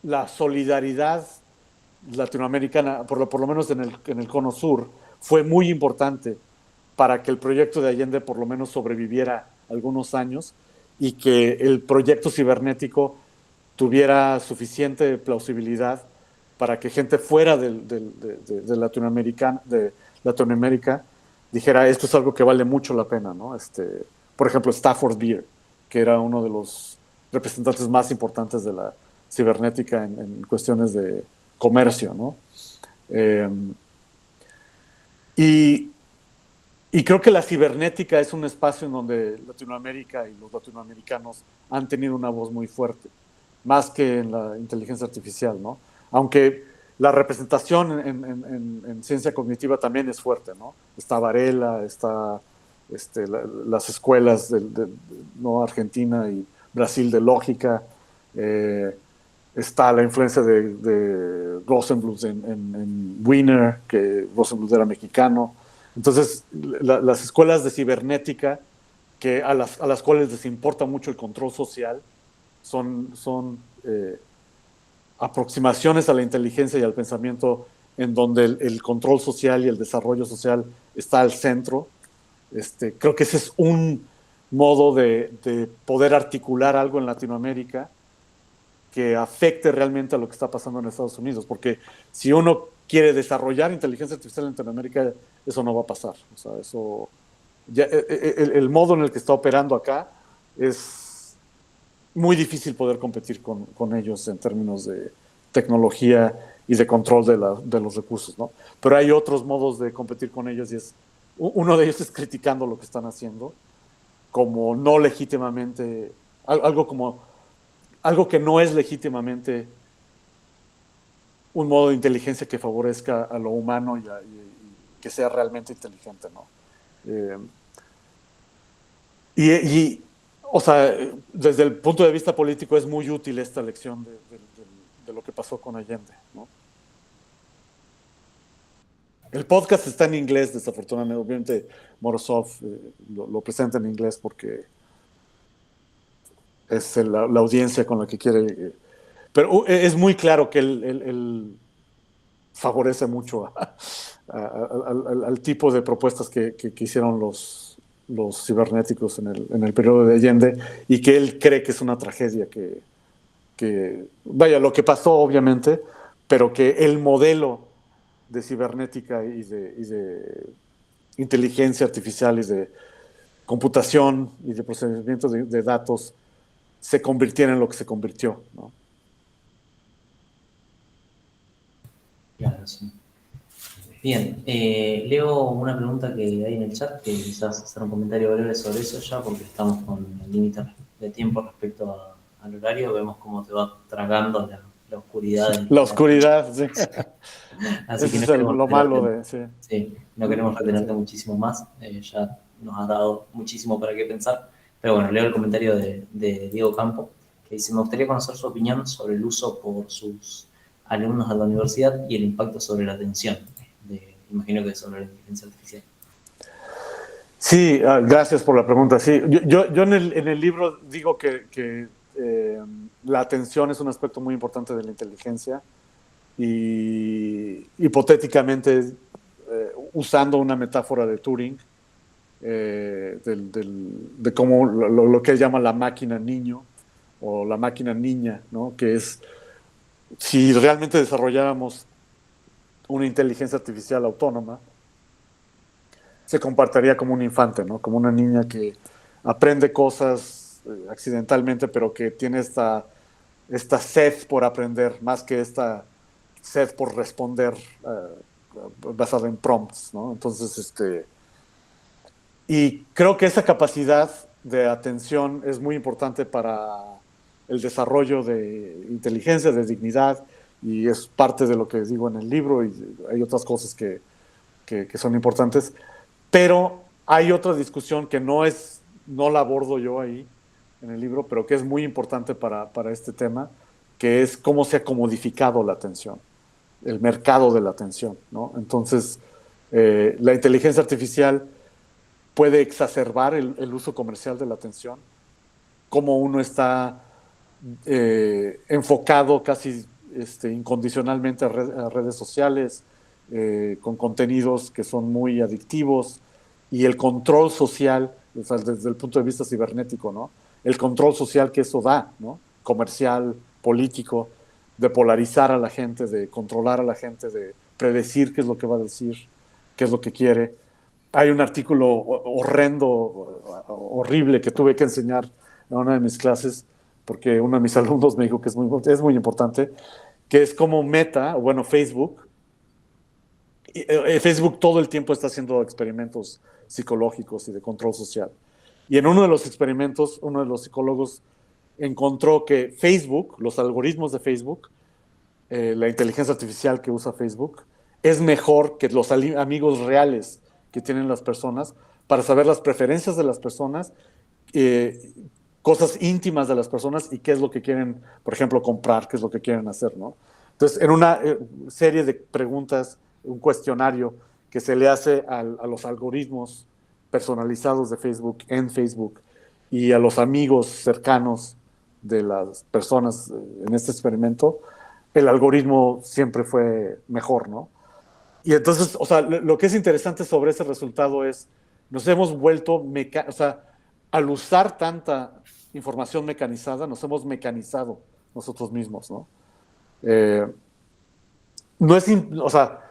la solidaridad latinoamericana, por lo menos en el Cono Sur, fue muy importante para que el proyecto de Allende por lo menos sobreviviera algunos años y que el proyecto cibernético tuviera suficiente plausibilidad para que gente fuera de Latinoamérica dijera, esto es algo que vale mucho la pena, ¿no? Por ejemplo, Stafford Beer, que era uno de los representantes más importantes de la cibernética en cuestiones de comercio, ¿no? Y creo que la cibernética es un espacio en donde Latinoamérica y los latinoamericanos han tenido una voz muy fuerte, más que en la inteligencia artificial, ¿no? Aunque la representación en ciencia cognitiva también es fuerte, ¿no? Está Varela, está las escuelas ¿no? Argentina y Brasil de lógica, está la influencia de Rosenbluth en Wiener, que Rosenbluth era mexicano. Entonces, las escuelas de cibernética, a las cuales les importa mucho el control social, son aproximaciones a la inteligencia y al pensamiento en donde el control social y el desarrollo social está al centro. Creo que ese es un modo de poder articular algo en Latinoamérica que afecte realmente a lo que está pasando en Estados Unidos, porque si uno quiere desarrollar inteligencia artificial en Latinoamérica, eso no va a pasar. O sea, eso ya, el modo en el que está operando acá es muy difícil poder competir con ellos en términos de tecnología y de control de los recursos, ¿no? Pero hay otros modos de competir con ellos y uno de ellos es criticando lo que están haciendo como no legítimamente, algo que no es legítimamente un modo de inteligencia que favorezca a lo humano y que sea realmente inteligente, ¿no? O sea, desde el punto de vista político es muy útil esta lección de lo que pasó con Allende, ¿no? El podcast está en inglés, desafortunadamente. Obviamente Morozov lo presenta en inglés porque es la audiencia con la que quiere. Pero es muy claro que él favorece mucho al tipo de propuestas que hicieron los cibernéticos en el periodo de Allende y que él cree que es una tragedia vaya, lo que pasó obviamente, pero que el modelo de cibernética y de inteligencia artificial y de computación y de procesamiento de datos se convirtiera en lo que se convirtió, ¿no? Claro, sí. Bien, leo una pregunta que hay en el chat, que quizás hacer un comentario breve sobre eso ya, porque estamos con el límite de tiempo respecto al horario. Vemos cómo te va tragando la oscuridad. La oscuridad, sí. Así Ese que es lo malo de... Sí. Sí, no queremos retenerte muchísimo más. Ya nos has dado muchísimo para qué pensar. Pero bueno, leo el comentario de Diego Campo, que dice: me gustaría conocer su opinión sobre el uso por sus alumnos de la universidad y el impacto sobre la atención. Imagino que sobre la inteligencia artificial. Sí, gracias por la pregunta. Sí, yo en el libro digo que la atención es un aspecto muy importante de la inteligencia y hipotéticamente usando una metáfora de Turing de cómo lo que él llama la máquina niño o la máquina niña, ¿no? Que es si realmente desarrolláramos una inteligencia artificial autónoma, se comportaría como un infante, ¿no? Como una niña que aprende cosas accidentalmente, pero que tiene esta sed por aprender, más que esta sed por responder basada en prompts, ¿no? Entonces, y creo que esa capacidad de atención es muy importante para el desarrollo de inteligencia, de dignidad, y es parte de lo que digo en el libro, y hay otras cosas que son importantes, pero hay otra discusión que no la abordo yo ahí en el libro, pero que es muy importante para este tema, que es cómo se ha comodificado la atención, el mercado de la atención, ¿no? Entonces, la inteligencia artificial puede exacerbar el uso comercial de la atención, cómo uno está enfocado casi incondicionalmente a redes sociales, con contenidos que son muy adictivos, y el control social, o sea, desde el punto de vista cibernético, ¿no? El control social que eso da, ¿no? Comercial, político, de polarizar a la gente, de controlar a la gente, de predecir qué es lo que va a decir, qué es lo que quiere. Hay un artículo horrendo, horrible, que tuve que enseñar en una de mis clases, porque uno de mis alumnos me dijo que es muy importante, que es como Meta, o bueno, Facebook todo el tiempo está haciendo experimentos psicológicos y de control social. Y en uno de los experimentos, uno de los psicólogos encontró que Facebook, los algoritmos de Facebook, la inteligencia artificial que usa Facebook, es mejor que los amigos reales que tienen las personas para saber las preferencias de las personas, cosas íntimas de las personas y qué es lo que quieren, por ejemplo, comprar, qué es lo que quieren hacer, ¿no? Entonces, en una serie de preguntas, un cuestionario que se le hace a los algoritmos personalizados de Facebook en Facebook y a los amigos cercanos de las personas en este experimento, el algoritmo siempre fue mejor, ¿no? Y entonces, o sea, lo que es interesante sobre ese resultado es, nos hemos vuelto, o sea, al usar tanta información mecanizada, nos hemos mecanizado nosotros mismos, ¿no? No es, o sea,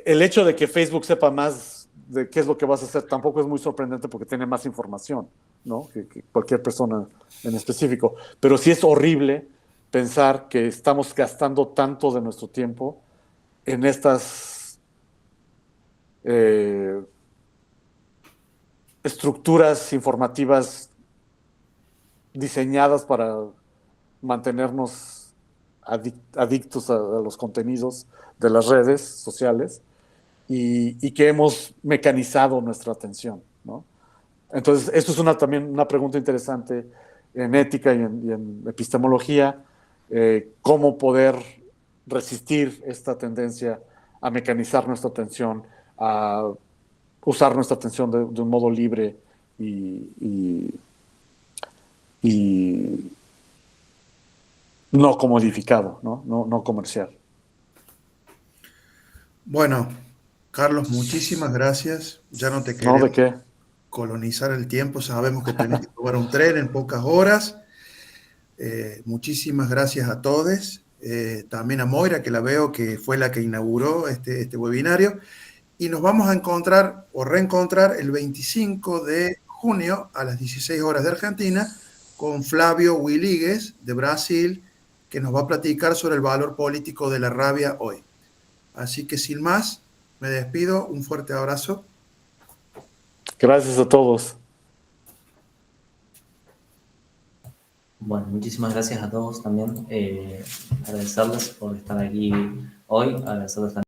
el hecho de que Facebook sepa más de qué es lo que vas a hacer tampoco es muy sorprendente porque tiene más información, ¿no? Que cualquier persona en específico. Pero sí es horrible pensar que estamos gastando tanto de nuestro tiempo en estas estructuras informativas diseñadas para mantenernos adictos a los contenidos de las redes sociales y que hemos mecanizado nuestra atención, ¿no? Entonces, esto es también una pregunta interesante en ética y en epistemología, cómo poder resistir esta tendencia a mecanizar nuestra atención, a usar nuestra atención de un modo libre y no comodificado, ¿no? No comercial. Bueno, Carlos, muchísimas gracias. Ya no te ¿No? queremos ¿De qué? colonizar el tiempo. Sabemos que tenés que tomar un tren en pocas horas. Muchísimas gracias a todos. También a Moira, que la veo que fue la que inauguró este webinario. Y nos vamos a encontrar o reencontrar el 25 de junio a las 16 horas de Argentina con Flavio Wiligues de Brasil, que nos va a platicar sobre el valor político de la rabia hoy. Así que sin más, me despido. Un fuerte abrazo. Gracias a todos. Bueno, muchísimas gracias a todos también. Agradecerles por estar aquí hoy, agradecerles también